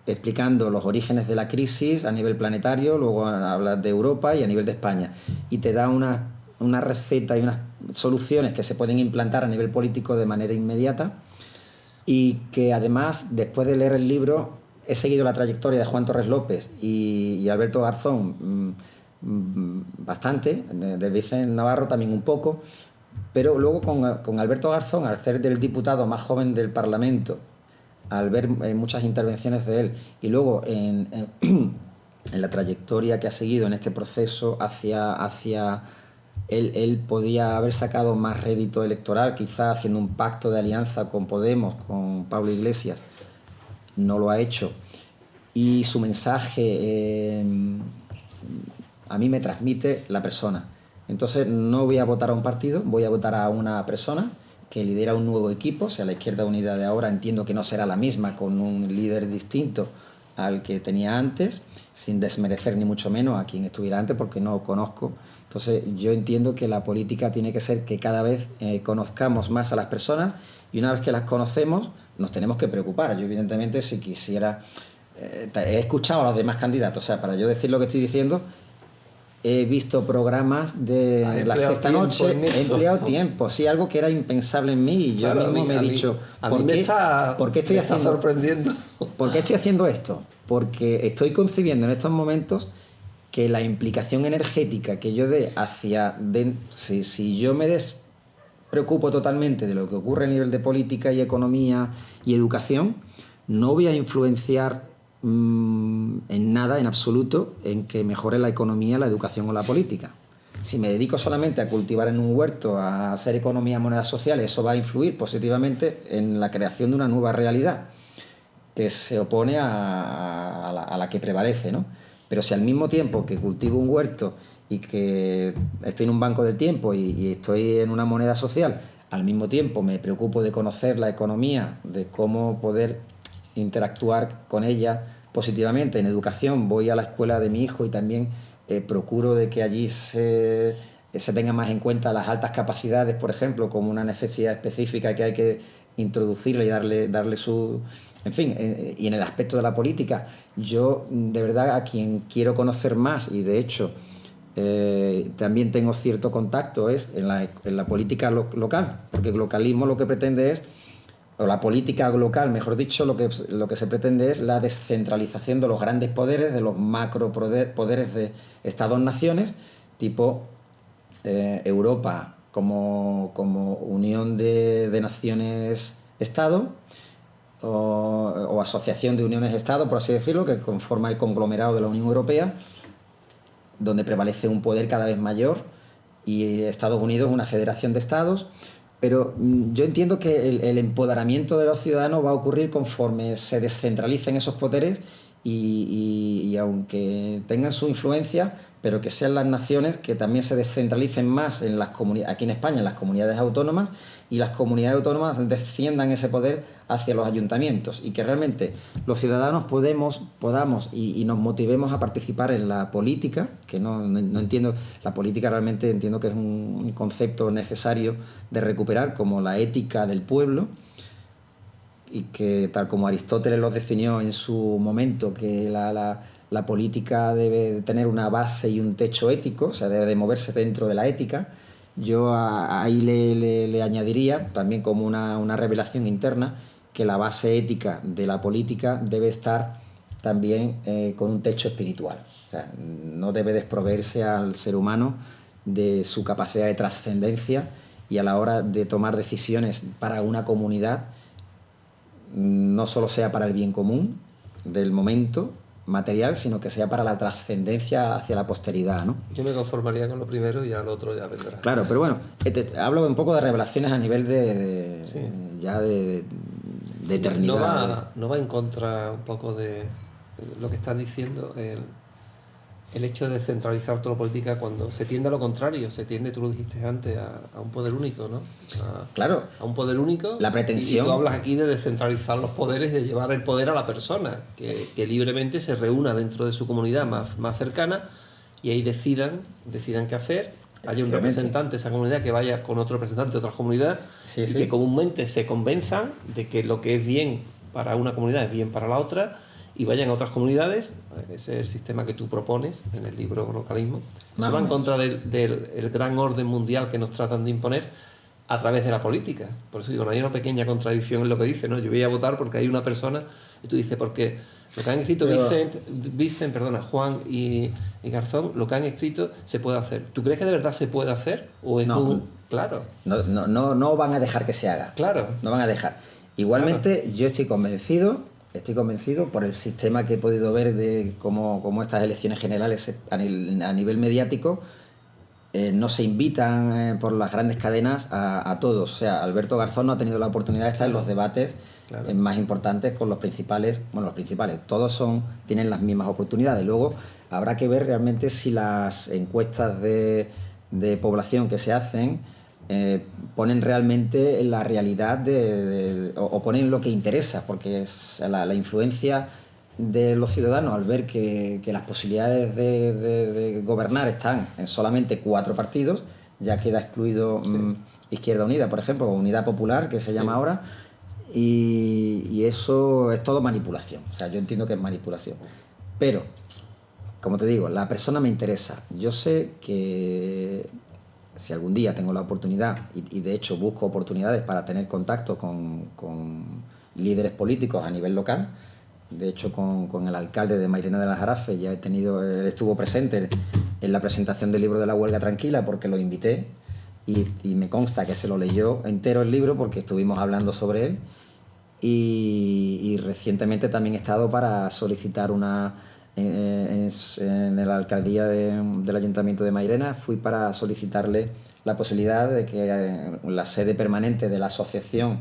Speaker 2: explicando los orígenes de la crisis a nivel planetario, luego habla de Europa y a nivel de España, y te da una receta y unas soluciones que se pueden implantar a nivel político de manera inmediata, y que además, después de leer el libro, he seguido la trayectoria de Juan Torres López y Alberto Garzón bastante, de Vicent Navarro también un poco, pero luego con Alberto Garzón, al ser del diputado más joven del Parlamento, al ver muchas intervenciones de él, y luego en la trayectoria que ha seguido en este proceso hacia él podía haber sacado más rédito electoral, quizá haciendo un pacto de alianza con Podemos, con Pablo Iglesias. No lo ha hecho. Y su mensaje a mí me transmite la persona. Entonces no voy a votar a un partido, voy a votar a una persona que lidera un nuevo equipo. O sea, la Izquierda Unida de ahora entiendo que no será la misma, con un líder distinto al que tenía antes, sin desmerecer ni mucho menos a quien estuviera antes, porque no conozco. Entonces yo entiendo que la política tiene que ser que cada vez conozcamos más a las personas, y una vez que las conocemos nos tenemos que preocupar. Yo evidentemente, si quisiera... he escuchado a los demás candidatos, o sea, para yo decir lo que estoy diciendo, he visto programas de La Sexta Noche, he empleado tiempo, sí, algo que era impensable en mí, y yo mismo me he dicho, ¿por qué estoy
Speaker 1: sorprendiendo?
Speaker 2: ¿Por qué estoy haciendo esto? Porque estoy concibiendo en estos momentos que la implicación energética que yo dé si yo me despreocupo totalmente de lo que ocurre a nivel de política y economía y educación, no voy a influenciar en nada, en absoluto, en que mejore la economía, la educación o la política. Si me dedico solamente a cultivar en un huerto, a hacer economía, monedas sociales, eso va a influir positivamente en la creación de una nueva realidad que se opone a la que prevalece, ¿no? Pero si al mismo tiempo que cultivo un huerto y que estoy en un banco del tiempo y estoy en una moneda social, al mismo tiempo me preocupo de conocer la economía, de cómo poder interactuar con ella positivamente. En educación voy a la escuela de mi hijo y también procuro de que allí se tengan más en cuenta las altas capacidades, por ejemplo, como una necesidad específica que hay que introducirle y darle su... En fin, y en el aspecto de la política, yo de verdad a quien quiero conocer más, y de hecho también tengo cierto contacto, es en la política local, porque el localismo lo que pretende es o la política local, mejor dicho, lo que se pretende es la descentralización de los grandes poderes, de los macro poderes de Estados-naciones, tipo Europa como unión de naciones-estado, o asociación de uniones-estado, por así decirlo, que conforma el conglomerado de la Unión Europea, donde prevalece un poder cada vez mayor, y Estados Unidos una federación de estados. Pero yo entiendo que el empoderamiento de los ciudadanos va a ocurrir conforme se descentralicen esos poderes y aunque tengan su influencia, pero que sean las naciones que también se descentralicen más en las aquí en España, en las comunidades autónomas, y las comunidades autónomas desciendan ese poder hacia los ayuntamientos, y que realmente los ciudadanos podamos y nos motivemos a participar en la política, que no entiendo, la política realmente entiendo que es un concepto necesario de recuperar, como la ética del pueblo, y que tal como Aristóteles lo definió en su momento, que la política debe tener una base y un techo ético, o sea, debe de moverse dentro de la ética. Yo ahí le añadiría, también como una revelación interna, que la base ética de la política debe estar también con un techo espiritual. O sea, no debe desproveerse al ser humano de su capacidad de trascendencia, y a la hora de tomar decisiones para una comunidad, no solo sea para el bien común del momento material, sino que sea para la trascendencia hacia la posteridad, ¿no?
Speaker 1: Yo me conformaría con lo primero y al otro ya vendrá.
Speaker 2: Claro, pero bueno, hablo un poco de revelaciones a nivel
Speaker 1: Sí.
Speaker 2: ya de eternidad.
Speaker 1: No va en contra un poco de lo que estás diciendo, el hecho de centralizar toda la política, cuando se tiende a lo contrario, se tiende, tú lo dijiste antes, a un poder único, ¿no?
Speaker 2: Claro.
Speaker 1: A un poder único.
Speaker 2: La pretensión.
Speaker 1: Y tú hablas aquí de descentralizar los poderes, de llevar el poder a la persona, que libremente se reúna dentro de su comunidad más cercana, y ahí decidan qué hacer. Haya un representante de esa comunidad que vaya con otro representante de otra comunidad,
Speaker 2: Sí,
Speaker 1: y
Speaker 2: sí.
Speaker 1: que comúnmente se convenzan de que lo que es bien para una comunidad es bien para la otra, y vayan a otras comunidades. Ese es el sistema que tú propones en el libro Localismo. Eso va en contra del gran orden mundial que nos tratan de imponer a través de la política. Por eso digo, no hay una pequeña contradicción en lo que dice, ¿no? Yo voy a votar porque hay una persona, y tú dices, porque lo que han escrito Juan y Garzón, lo que han escrito se puede hacer. ¿Tú crees que de verdad se puede hacer? ¿O es claro?
Speaker 2: No van a dejar que se haga.
Speaker 1: Claro.
Speaker 2: No van a dejar. Igualmente, yo estoy convencido por el sistema que he podido ver de cómo estas elecciones generales a nivel mediático no se invitan por las grandes cadenas a todos. O sea, Alberto Garzón no ha tenido la oportunidad de estar en los debates más importantes con los principales. Todos tienen las mismas oportunidades. Luego habrá que ver realmente si las encuestas de población que se hacen ponen realmente la realidad o ponen lo que interesa, porque es la influencia de los ciudadanos al ver que las posibilidades de gobernar están en solamente 4 partidos. Ya queda excluido Izquierda Unida, por ejemplo, o Unidad Popular, que se llama ahora, y eso es todo manipulación. O sea, yo entiendo que es manipulación, pero como te digo, la persona me interesa. Yo sé que si algún día tengo la oportunidad, y de hecho busco oportunidades para tener contacto con líderes políticos a nivel local. De hecho, con el alcalde de Mairena del Aljarafe ya él estuvo presente en la presentación del libro de la huelga tranquila, porque lo invité, y me consta que se lo leyó entero el libro porque estuvimos hablando sobre él. Y recientemente también he estado para solicitar en la alcaldía del Ayuntamiento de Mairena, fui para solicitarle la posibilidad de que la sede permanente de la asociación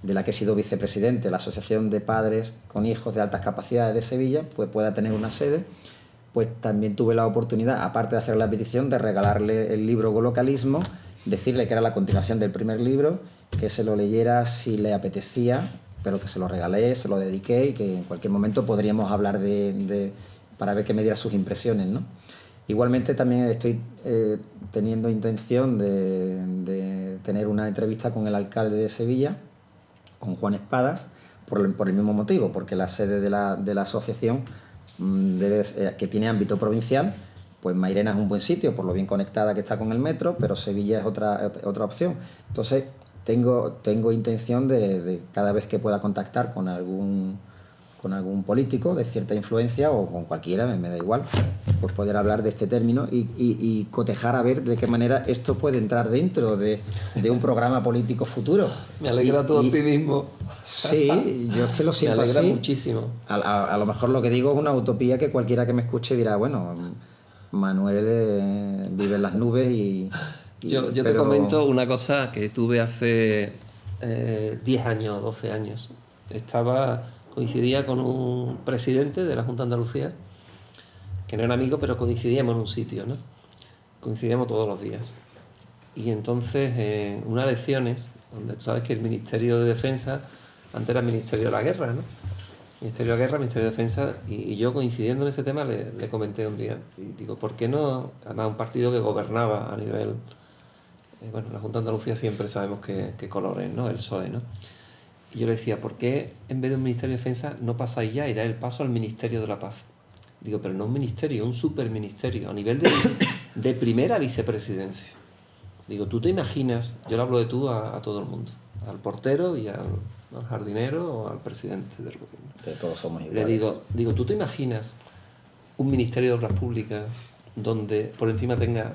Speaker 2: de la que he sido vicepresidente, la Asociación de Padres con Hijos de Altas Capacidades de Sevilla, pues pueda tener una sede. Pues también tuve la oportunidad, aparte de hacer la petición, de regalarle el libro Localismo, decirle que era la continuación del primer libro, que se lo leyera si le apetecía, pero que se lo regalé, se lo dediqué, y que en cualquier momento podríamos hablar para ver que me diera sus impresiones, ¿no? Igualmente también estoy teniendo intención de tener una entrevista con el alcalde de Sevilla, con Juan Espadas, por el mismo motivo, porque la sede de la asociación que tiene ámbito provincial, pues Mairena es un buen sitio por lo bien conectada que está con el metro, pero Sevilla es otra opción. Entonces, tengo intención de cada vez que pueda contactar con algún político de cierta influencia o con cualquiera, me da igual, pues poder hablar de este término y cotejar a ver de qué manera esto puede entrar dentro de un programa político futuro.
Speaker 1: Me alegra tu optimismo.
Speaker 2: Sí, yo es que lo siento así.
Speaker 1: Me alegra muchísimo.
Speaker 2: A lo mejor lo que digo es una utopía que cualquiera que me escuche dirá, bueno, Manuel vive en las nubes
Speaker 1: Yo te comento una cosa que tuve hace 10 años, 12 años. Coincidía con un presidente de la Junta de Andalucía, que no era amigo, pero coincidíamos en un sitio, ¿no? Coincidíamos todos los días. Y entonces, en unas elecciones, donde tú sabes que el Ministerio de Defensa, antes era el Ministerio de la Guerra, ¿no? Ministerio de la Guerra, Ministerio de Defensa, y yo coincidiendo en ese tema le comenté un día, y digo, ¿por qué no? Además, un partido que gobernaba a nivel... bueno, la Junta de Andalucía siempre sabemos qué color es, ¿no? El PSOE, ¿no? Y yo le decía, ¿por qué en vez de un Ministerio de Defensa no pasáis ya y dais el paso al Ministerio de la Paz? Digo, pero no un ministerio, un superministerio, a nivel de primera vicepresidencia. Digo, ¿tú te imaginas? Yo le hablo de tú a todo el mundo, al portero y al jardinero o al presidente del gobierno.
Speaker 2: Que todos somos iguales.
Speaker 1: Le digo, ¿tú te imaginas un Ministerio de Obras Públicas donde por encima tenga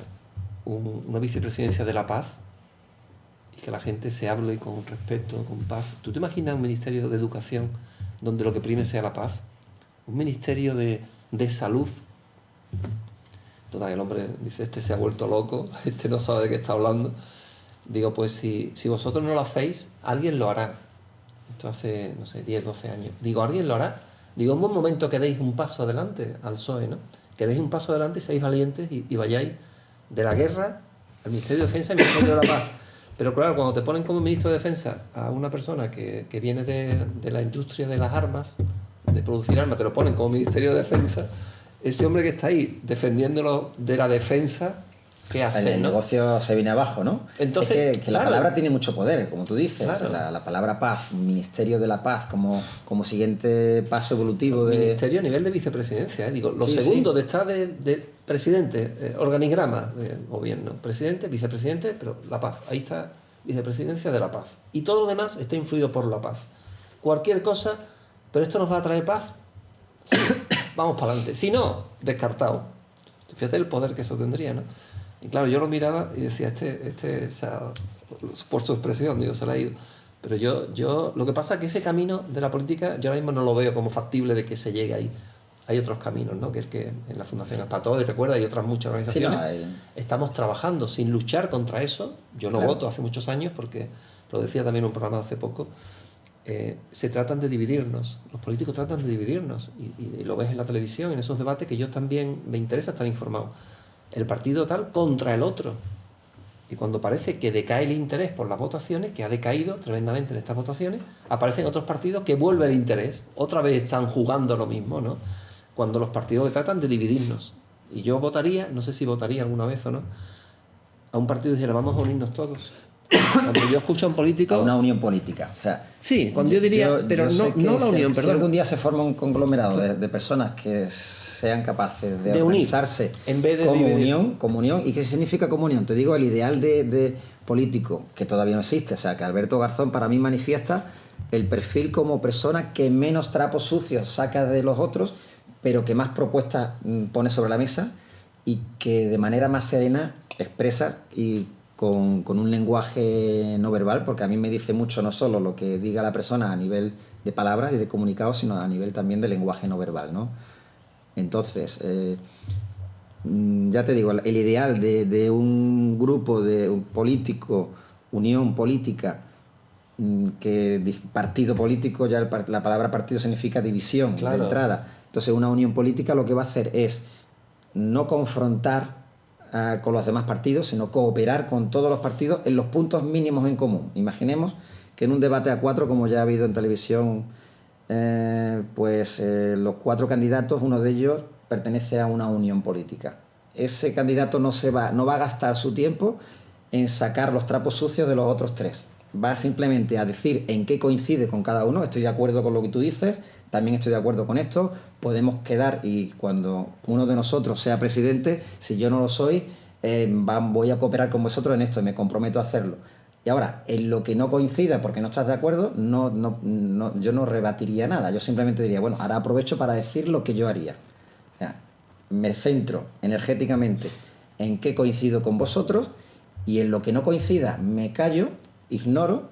Speaker 1: una vicepresidencia de la paz? Y que la gente se hable con respeto, con paz. ¿Tú te imaginas un ministerio de educación donde lo que prime sea la paz? Un ministerio de salud. Total, el hombre dice, este se ha vuelto loco, este no sabe de qué está hablando. Digo, pues si vosotros no lo hacéis, alguien lo hará. Esto hace, no sé, 10, 12 años. Digo, ¿alguien lo hará? Digo, en un momento que deis un paso adelante al PSOE, ¿no? Que deis un paso adelante y seáis valientes y vayáis de la guerra al Ministerio de Defensa y al Ministerio de la Paz. Pero claro, cuando te ponen como ministro de Defensa a una persona que viene de la industria de las armas, de producir armas, te lo ponen como Ministerio de Defensa, ese hombre que está ahí defendiéndolo de la defensa, ¿qué hace?
Speaker 2: El negocio se viene abajo, ¿no?
Speaker 1: Entonces,
Speaker 2: es que la palabra tiene mucho poder, como tú dices.
Speaker 1: Claro.
Speaker 2: La palabra paz, Ministerio de la Paz, como siguiente paso evolutivo de...
Speaker 1: Ministerio a nivel de vicepresidencia, Digo, lo segundo de estar de presidente, organigrama del gobierno, presidente, vicepresidente, pero la paz. Ahí está, vicepresidencia de la paz. Y todo lo demás está influido por la paz. Cualquier cosa, pero esto nos va a traer paz. Sí, vamos para adelante. Si no, descartado. Fíjate el poder que eso tendría, ¿no? Y claro, yo lo miraba y decía, o sea, por su expresión, digo, se le ha ido. Pero yo, lo que pasa es que ese camino de la política, yo ahora mismo no lo veo como factible de que se llegue ahí. Hay otros caminos, ¿no? Que es que en la Fundación Espató, y recuerda, hay otras muchas organizaciones. Sí, estamos trabajando sin luchar contra eso. Yo no voto hace muchos años porque, lo decía también en un programa hace poco, se tratan de dividirnos. Los políticos tratan de dividirnos. Y lo ves en la televisión, en esos debates que yo también me interesa estar informado. El partido tal contra el otro. Y cuando parece que decae el interés por las votaciones, que ha decaído tremendamente en estas votaciones, aparecen otros partidos que vuelve el interés. Otra vez están jugando lo mismo, ¿no? Cuando los partidos que tratan de dividirnos. Y yo votaría, no sé si votaría alguna vez o no, a un partido y dijera, vamos a unirnos todos. Cuando yo escucho a un político...
Speaker 2: A una unión política. O sea,
Speaker 1: sí, cuando yo diría, pero no la unión, perdón.
Speaker 2: Si algún día se forma un conglomerado de personas que sean capaces de organizarse
Speaker 1: en vez de
Speaker 2: como unión. ¿Y qué significa comunión? Te digo, el ideal de político, que todavía no existe. O sea, que Alberto Garzón para mí manifiesta el perfil como persona que menos trapos sucios saca de los otros, pero que más propuestas pone sobre la mesa y que de manera más serena expresa y con un lenguaje no verbal, porque a mí me dice mucho no solo lo que diga la persona a nivel de palabras y de comunicados, sino a nivel también de lenguaje no verbal, ¿no? Entonces, ya te digo, el ideal de un grupo de un político, unión política, que partido político, ya la palabra partido significa división, claro, de entrada. Entonces, una unión política lo que va a hacer es no confrontar con los demás partidos, sino cooperar con todos los partidos en los puntos mínimos en común. Imaginemos que en un debate a 4, como ya ha habido en televisión, los 4 candidatos, uno de ellos pertenece a una unión política. Ese candidato no va a gastar su tiempo en sacar los trapos sucios de los otros 3. Va simplemente a decir en qué coincide con cada uno. Estoy de acuerdo con lo que tú dices, también estoy de acuerdo con esto, podemos quedar y cuando uno de nosotros sea presidente, si yo no lo soy, voy a cooperar con vosotros en esto y me comprometo a hacerlo. Y ahora, en lo que no coincida porque no estás de acuerdo, yo no rebatiría nada. Yo simplemente diría, bueno, ahora aprovecho para decir lo que yo haría. O sea, me centro energéticamente en qué coincido con vosotros y en lo que no coincida me callo, ignoro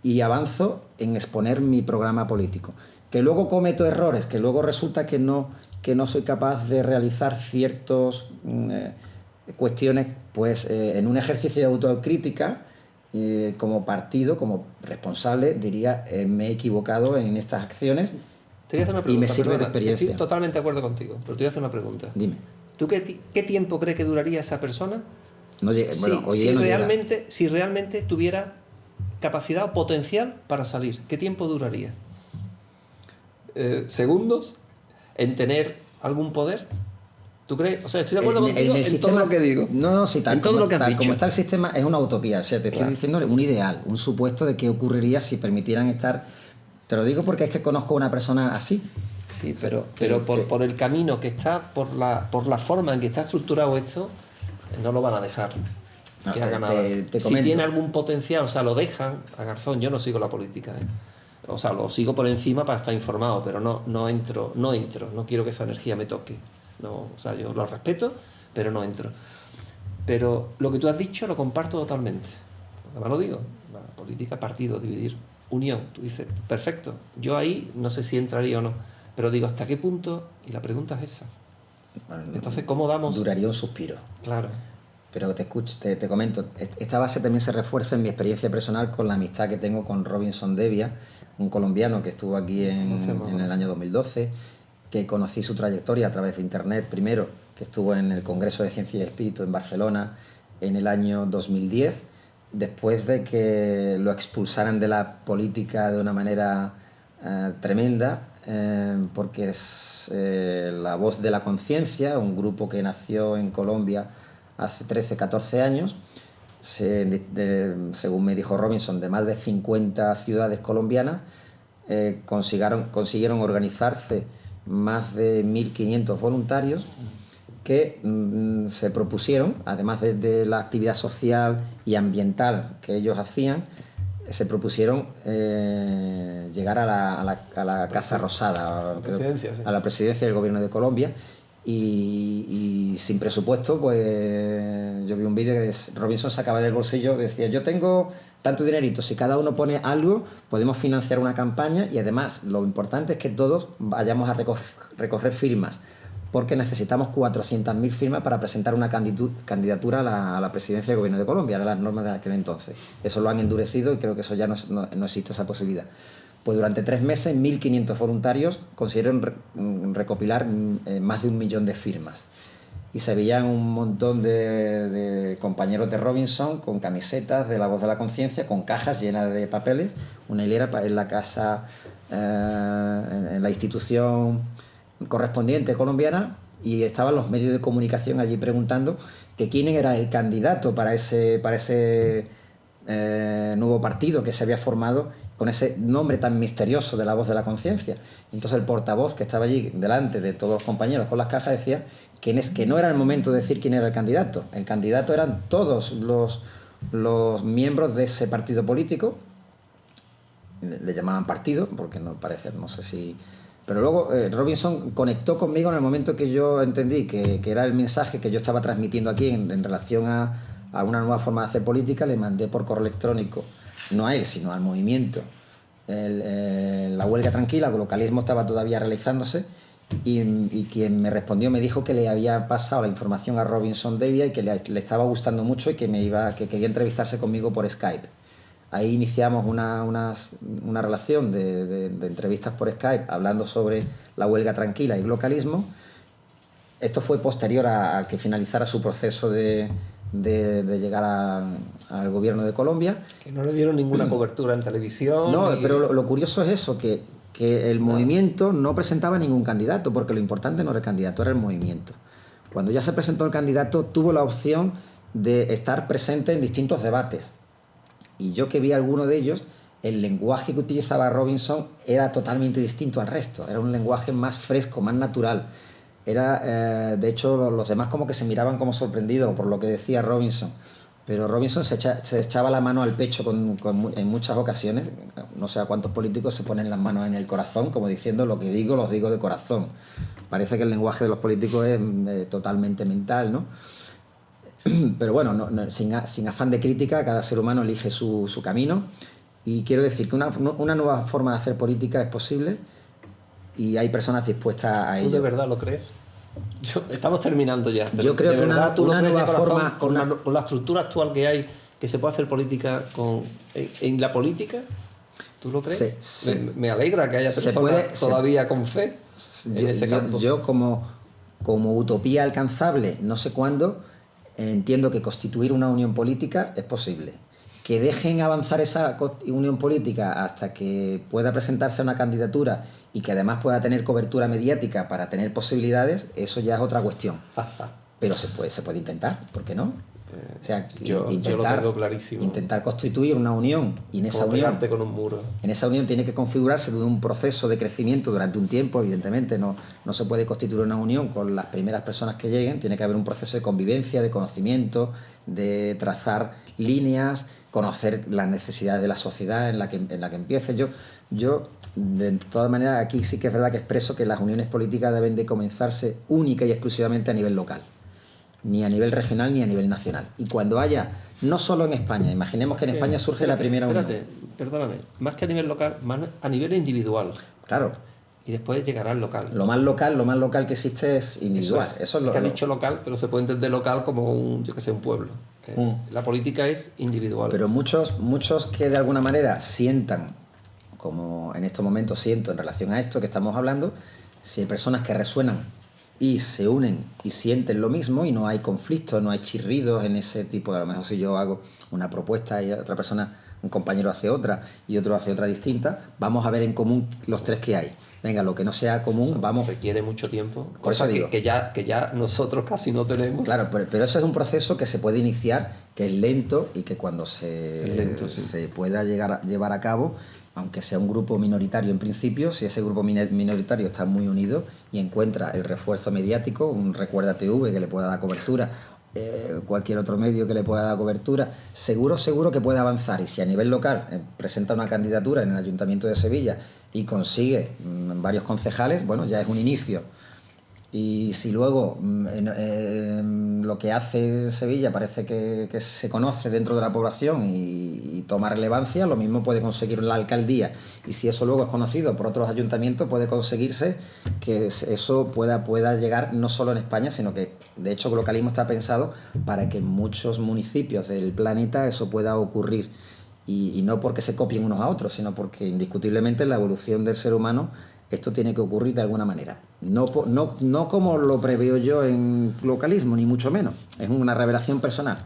Speaker 2: y avanzo en exponer mi programa político. Que luego cometo errores, que luego resulta que no soy capaz de realizar ciertas cuestiones, pues en un ejercicio de autocrítica, como partido, como responsable, diría, me he equivocado en estas acciones.
Speaker 1: Te voy a hacer una pregunta,
Speaker 2: y me sirve de
Speaker 1: perdona,
Speaker 2: experiencia.
Speaker 1: estoy totalmente de acuerdo contigo, pero te voy a hacer una pregunta.
Speaker 2: Dime.
Speaker 1: ¿Tú qué tiempo crees que duraría esa persona si realmente tuviera capacidad o potencial para salir? ¿Qué tiempo duraría? ¿Segundos? ¿En tener algún poder? ¿Tú crees? O sea, estoy de acuerdo contigo en todo lo que digo.
Speaker 2: No, sí, tal como está el sistema, es una utopía. O sea, te estoy diciendo un ideal, un supuesto de qué ocurriría si permitieran estar... Te lo digo porque es que conozco a una persona así.
Speaker 1: Sí, pero por el camino que está, por la forma en que está estructurado esto, no lo van a dejar que haga nada. Si tiene algún potencial, o sea, lo dejan a Garzón. Yo no sigo la política, ¿eh? O sea, lo sigo por encima para estar informado, pero no entro, no quiero que esa energía me toque. No, o sea, yo lo respeto, pero no entro. Pero lo que tú has dicho lo comparto totalmente. Además lo digo, la política, partido, dividir, unión. Tú dices, perfecto, yo ahí no sé si entraría o no, pero digo, ¿hasta qué punto? Y la pregunta es esa. Entonces, ¿cómo damos?
Speaker 2: Duraría un suspiro.
Speaker 1: Claro.
Speaker 2: Pero te comento, esta base también se refuerza en mi experiencia personal con la amistad que tengo con Robinson Devia, un colombiano que estuvo aquí en el año 2012, que conocí su trayectoria a través de internet primero, que estuvo en el Congreso de Ciencia y Espíritu en Barcelona en el año 2010, después de que lo expulsaran de la política de una manera tremenda, porque es La Voz de la Conciencia, un grupo que nació en Colombia hace 13, 14 años, según me dijo Robinson, de más de 50 ciudades colombianas, consiguieron organizarse más de 1.500 voluntarios que se propusieron, además de la actividad social y ambiental que ellos hacían, se propusieron llegar a la Casa Rosada, a la presidencia del gobierno de Colombia, y sin presupuesto, pues yo vi un vídeo que Robinson sacaba del bolsillo, decía, yo tengo tanto dinerito, si cada uno pone algo, podemos financiar una campaña, y además lo importante es que todos vayamos a recoger firmas, porque necesitamos 400.000 firmas para presentar una candidatura a la presidencia del gobierno de Colombia, eran las normas de aquel entonces. Eso lo han endurecido y creo que eso ya no existe esa posibilidad. Pues durante 3 meses, 1.500 voluntarios consiguieron recopilar más de 1 millón de firmas. Y se veían un montón de compañeros de Robinson con camisetas de La Voz de la Conciencia, con cajas llenas de papeles, una hilera en la casa, en la institución correspondiente colombiana, y estaban los medios de comunicación allí preguntando que quién era el candidato para ese nuevo partido que se había formado con ese nombre tan misterioso de La Voz de la Conciencia. Entonces el portavoz que estaba allí delante de todos los compañeros con las cajas decía que no era el momento de decir quién era el candidato. El candidato eran todos los miembros de ese partido político. Le llamaban partido porque no parece, no sé si... Pero luego Robinson conectó conmigo en el momento que yo entendí que era el mensaje que yo estaba transmitiendo aquí en relación a una nueva forma de hacer política. Le mandé por correo electrónico, no a él, sino al movimiento, la huelga tranquila, el localismo estaba todavía realizándose, y quien me respondió me dijo que le había pasado la información a Robinson Devia y que le estaba gustando mucho y que quería entrevistarse conmigo por Skype. Ahí iniciamos una relación de entrevistas por Skype hablando sobre la huelga tranquila y el localismo. Esto fue posterior a que finalizara su proceso de llegar al gobierno de Colombia.
Speaker 1: Que no le dieron ninguna cobertura en televisión.
Speaker 2: No, pero lo curioso es eso, que el movimiento no presentaba ningún candidato, porque lo importante no era el candidato, era el movimiento. Cuando ya se presentó el candidato, tuvo la opción de estar presente en distintos debates. Y yo que vi alguno de ellos, el lenguaje que utilizaba Robinson era totalmente distinto al resto. Era un lenguaje más fresco, más natural. De hecho, los demás como que se miraban como sorprendidos por lo que decía Robinson. Pero Robinson se echaba la mano al pecho en muchas ocasiones. No sé a cuántos políticos se ponen las manos en el corazón, como diciendo lo que digo, los digo de corazón. Parece que el lenguaje de los políticos es totalmente mental, ¿no? Pero bueno, sin afán de crítica, cada ser humano elige su camino. Y quiero decir que una nueva forma de hacer política es posible y hay personas dispuestas a ello.
Speaker 1: ¿Tú de verdad lo crees? Estamos terminando ya.
Speaker 2: Yo creo que una nueva forma...
Speaker 1: Con la estructura actual que hay, que se puede hacer política en la política, ¿tú lo crees?
Speaker 2: Sí.
Speaker 1: Me alegra que haya personas todavía con fe en ese campo.
Speaker 2: Yo como utopía alcanzable, no sé cuándo, entiendo que constituir una unión política es posible. Que dejen avanzar esa unión política hasta que pueda presentarse una candidatura y que además pueda tener cobertura mediática para tener posibilidades, eso ya es otra cuestión. Pero se puede intentar, ¿por qué no? O sea,
Speaker 1: yo lo tengo clarísimo.
Speaker 2: Intentar constituir una unión y en esa unión,
Speaker 1: con un muro.
Speaker 2: En esa unión tiene que configurarse de un proceso de crecimiento durante un tiempo, evidentemente no se puede constituir una unión con las primeras personas que lleguen, tiene que haber un proceso de convivencia, de conocimiento, de trazar líneas, conocer las necesidades de la sociedad en la que empiece. Yo de todas maneras aquí sí que es verdad que expreso que las uniones políticas deben de comenzarse única y exclusivamente a nivel local, ni a nivel regional ni a nivel nacional. Y cuando haya, no solo en España, imaginemos que en España surge la primera unión.
Speaker 1: Perdóname, más que a nivel local, más a nivel individual.
Speaker 2: Claro.
Speaker 1: Y después llegará al local.
Speaker 2: Lo más local que existe es individual. Eso es lo
Speaker 1: que han dicho local, pero se puede entender local como un pueblo. La política es individual.
Speaker 2: Pero muchos que de alguna manera sientan, como en estos momentos siento en relación a esto que estamos hablando, si hay personas que resuenan y se unen y sienten lo mismo y no hay conflictos, no hay chirridos en ese tipo de... A lo mejor si yo hago una propuesta y otra persona, un compañero hace otra y otro hace otra distinta, vamos a ver en común los tres que hay. Venga, lo que no sea común,
Speaker 1: eso
Speaker 2: vamos...
Speaker 1: requiere mucho tiempo,
Speaker 2: por eso digo,
Speaker 1: que ya nosotros casi no tenemos.
Speaker 2: Claro, pero eso es un proceso que se puede iniciar, que es lento y que cuando se pueda llevar a cabo, aunque sea un grupo minoritario en principio, si ese grupo minoritario está muy unido y encuentra el refuerzo mediático, un Recuerda TV que le pueda dar cobertura, cualquier otro medio que le pueda dar cobertura, seguro que puede avanzar. Y si a nivel local presenta una candidatura en el Ayuntamiento de Sevilla y consigue varios concejales, bueno, ya es un inicio. Y si luego lo que hace Sevilla parece que se conoce dentro de la población y toma relevancia, lo mismo puede conseguir la alcaldía. Y si eso luego es conocido por otros ayuntamientos, puede conseguirse que eso pueda llegar no solo en España, sino que, de hecho, el localismo está pensado para que en muchos municipios del planeta eso pueda ocurrir. Y no porque se copien unos a otros, sino porque indiscutiblemente en la evolución del ser humano esto tiene que ocurrir de alguna manera. No como lo preveo yo en localismo, ni mucho menos. Es una revelación personal.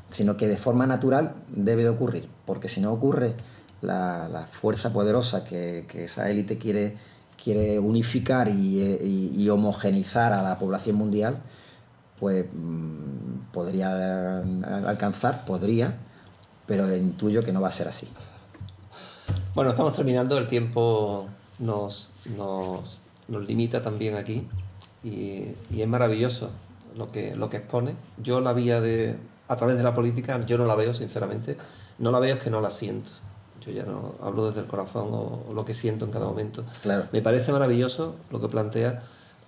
Speaker 2: Sino que de forma natural debe de ocurrir. Porque si no ocurre, la fuerza poderosa que esa élite quiere unificar y homogeneizar a la población mundial, pues podría alcanzar, pero intuyo que no va a ser así.
Speaker 1: Bueno, estamos terminando, el tiempo nos limita también aquí y es maravilloso lo que expone. Yo la vía a través de la política, yo no la veo sinceramente, no la veo, es que no la siento. Yo ya no hablo desde el corazón o lo que siento en cada momento.
Speaker 2: Claro.
Speaker 1: Me parece maravilloso lo que plantea,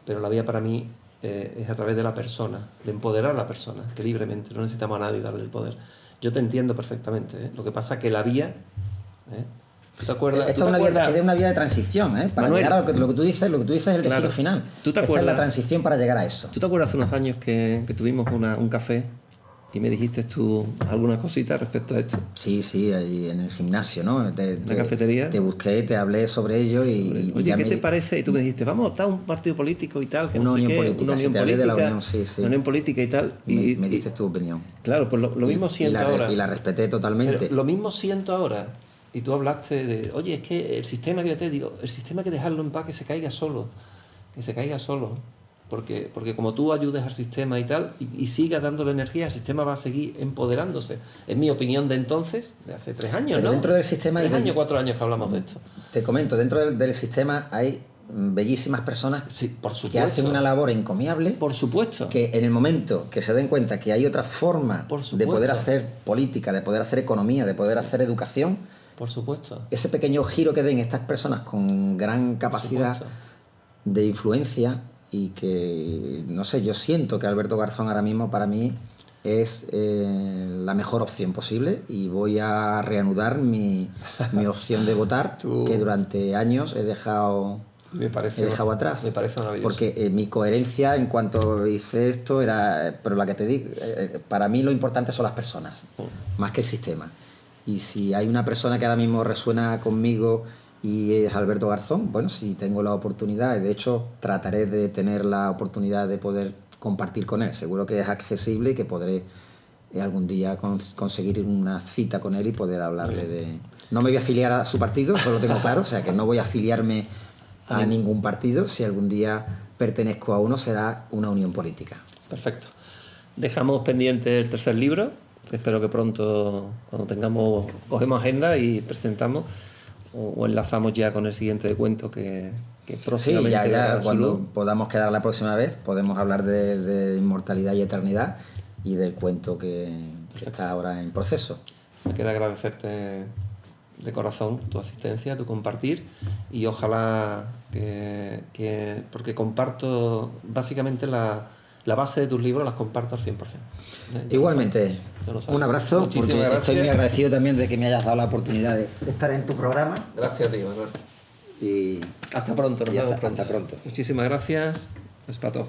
Speaker 1: pero la vía para mí es a través de la persona, de empoderar a la persona, que libremente, no necesitamos a nadie darle el poder. Yo te entiendo perfectamente, lo que pasa es que la vía... ¿Tú te acuerdas?
Speaker 2: Esta es una vía de transición, para Manuel, llegar a lo que tú dices es el destino final.
Speaker 1: ¿Tú te acuerdas?
Speaker 2: Esta es la transición para llegar a eso.
Speaker 1: ¿Tú te acuerdas hace unos años que tuvimos un café y me dijiste tú alguna cosita respecto a esto?
Speaker 2: Sí, ahí en el gimnasio, ¿no?
Speaker 1: ¿En la cafetería?
Speaker 2: Te busqué, te hablé sobre ello y
Speaker 1: oye, ¿qué te parece? Y tú me dijiste, vamos a optar un partido político y tal, que
Speaker 2: una
Speaker 1: no sé
Speaker 2: unión
Speaker 1: qué,
Speaker 2: política,
Speaker 1: una unión
Speaker 2: te
Speaker 1: política,
Speaker 2: hablé de la unión, sí.
Speaker 1: Una unión política y tal.
Speaker 2: Y me diste tu opinión.
Speaker 1: Claro, pues lo mismo siento ahora.
Speaker 2: Y la respeté totalmente.
Speaker 1: Pero lo mismo siento ahora. Y tú hablaste de, oye, es que el sistema que yo te digo, el sistema hay que dejarlo en paz, que se caiga solo. Porque como tú ayudes al sistema y tal, y sigas dándole energía, el sistema va a seguir empoderándose. Es mi opinión de entonces, de hace 3 años,
Speaker 2: pero
Speaker 1: ¿no?
Speaker 2: Dentro del sistema
Speaker 1: 3 años, 4 años que hablamos de esto.
Speaker 2: Te comento, dentro del sistema hay bellísimas personas
Speaker 1: Sí, por
Speaker 2: que
Speaker 1: supuesto.
Speaker 2: hacen una labor encomiable,
Speaker 1: Por supuesto.
Speaker 2: que en el momento que se den cuenta que hay otra forma
Speaker 1: Por
Speaker 2: de
Speaker 1: supuesto.
Speaker 2: poder hacer política, de poder hacer economía, de poder hacer educación,
Speaker 1: Por supuesto.
Speaker 2: ese pequeño giro que den estas personas con gran capacidad
Speaker 1: supuesto.
Speaker 2: de influencia y que, no sé, yo siento que Alberto Garzón ahora mismo para mí es la mejor opción posible y voy a reanudar mi opción de votar
Speaker 1: Tú-
Speaker 2: que durante años he dejado atrás.
Speaker 1: Me parece maravilloso.
Speaker 2: Porque mi coherencia en cuanto hice esto era, pero la que te digo, para mí lo importante son las personas, más que el sistema. Y si hay una persona que ahora mismo resuena conmigo y es Alberto Garzón, bueno, si tengo la oportunidad, de hecho trataré de tener la oportunidad de poder compartir con él. Seguro que es accesible y que podré algún día conseguir una cita con él y poder hablarle de... No me voy a afiliar a su partido, eso lo tengo claro, o sea que no voy a afiliarme a ningún partido. Si algún día pertenezco a uno, será una unión política.
Speaker 1: Perfecto. Dejamos pendiente el tercer libro, que espero que pronto, cuando tengamos, cogemos agenda y presentamos, o enlazamos ya con el siguiente de cuento que
Speaker 2: Sí,
Speaker 1: próximamente
Speaker 2: ya
Speaker 1: verá su
Speaker 2: cuando
Speaker 1: luz.
Speaker 2: podamos quedar la próxima vez, podemos hablar de inmortalidad y eternidad y del cuento que está ahora en proceso.
Speaker 1: Me queda agradecerte de corazón tu asistencia, tu compartir y ojalá porque comparto básicamente la base de tus libros, las comparto al 100%.
Speaker 2: Igualmente,
Speaker 1: Ya lo sabes.
Speaker 2: un abrazo,
Speaker 1: Muchísimas
Speaker 2: porque
Speaker 1: gracias.
Speaker 2: estoy muy agradecido también de que me hayas dado la oportunidad de estar en tu programa
Speaker 1: Gracias a ti, Manuel.
Speaker 2: y
Speaker 1: Hasta pronto, nos
Speaker 2: Y
Speaker 1: vemos
Speaker 2: hasta pronto.
Speaker 1: Muchísimas gracias. Es para todo.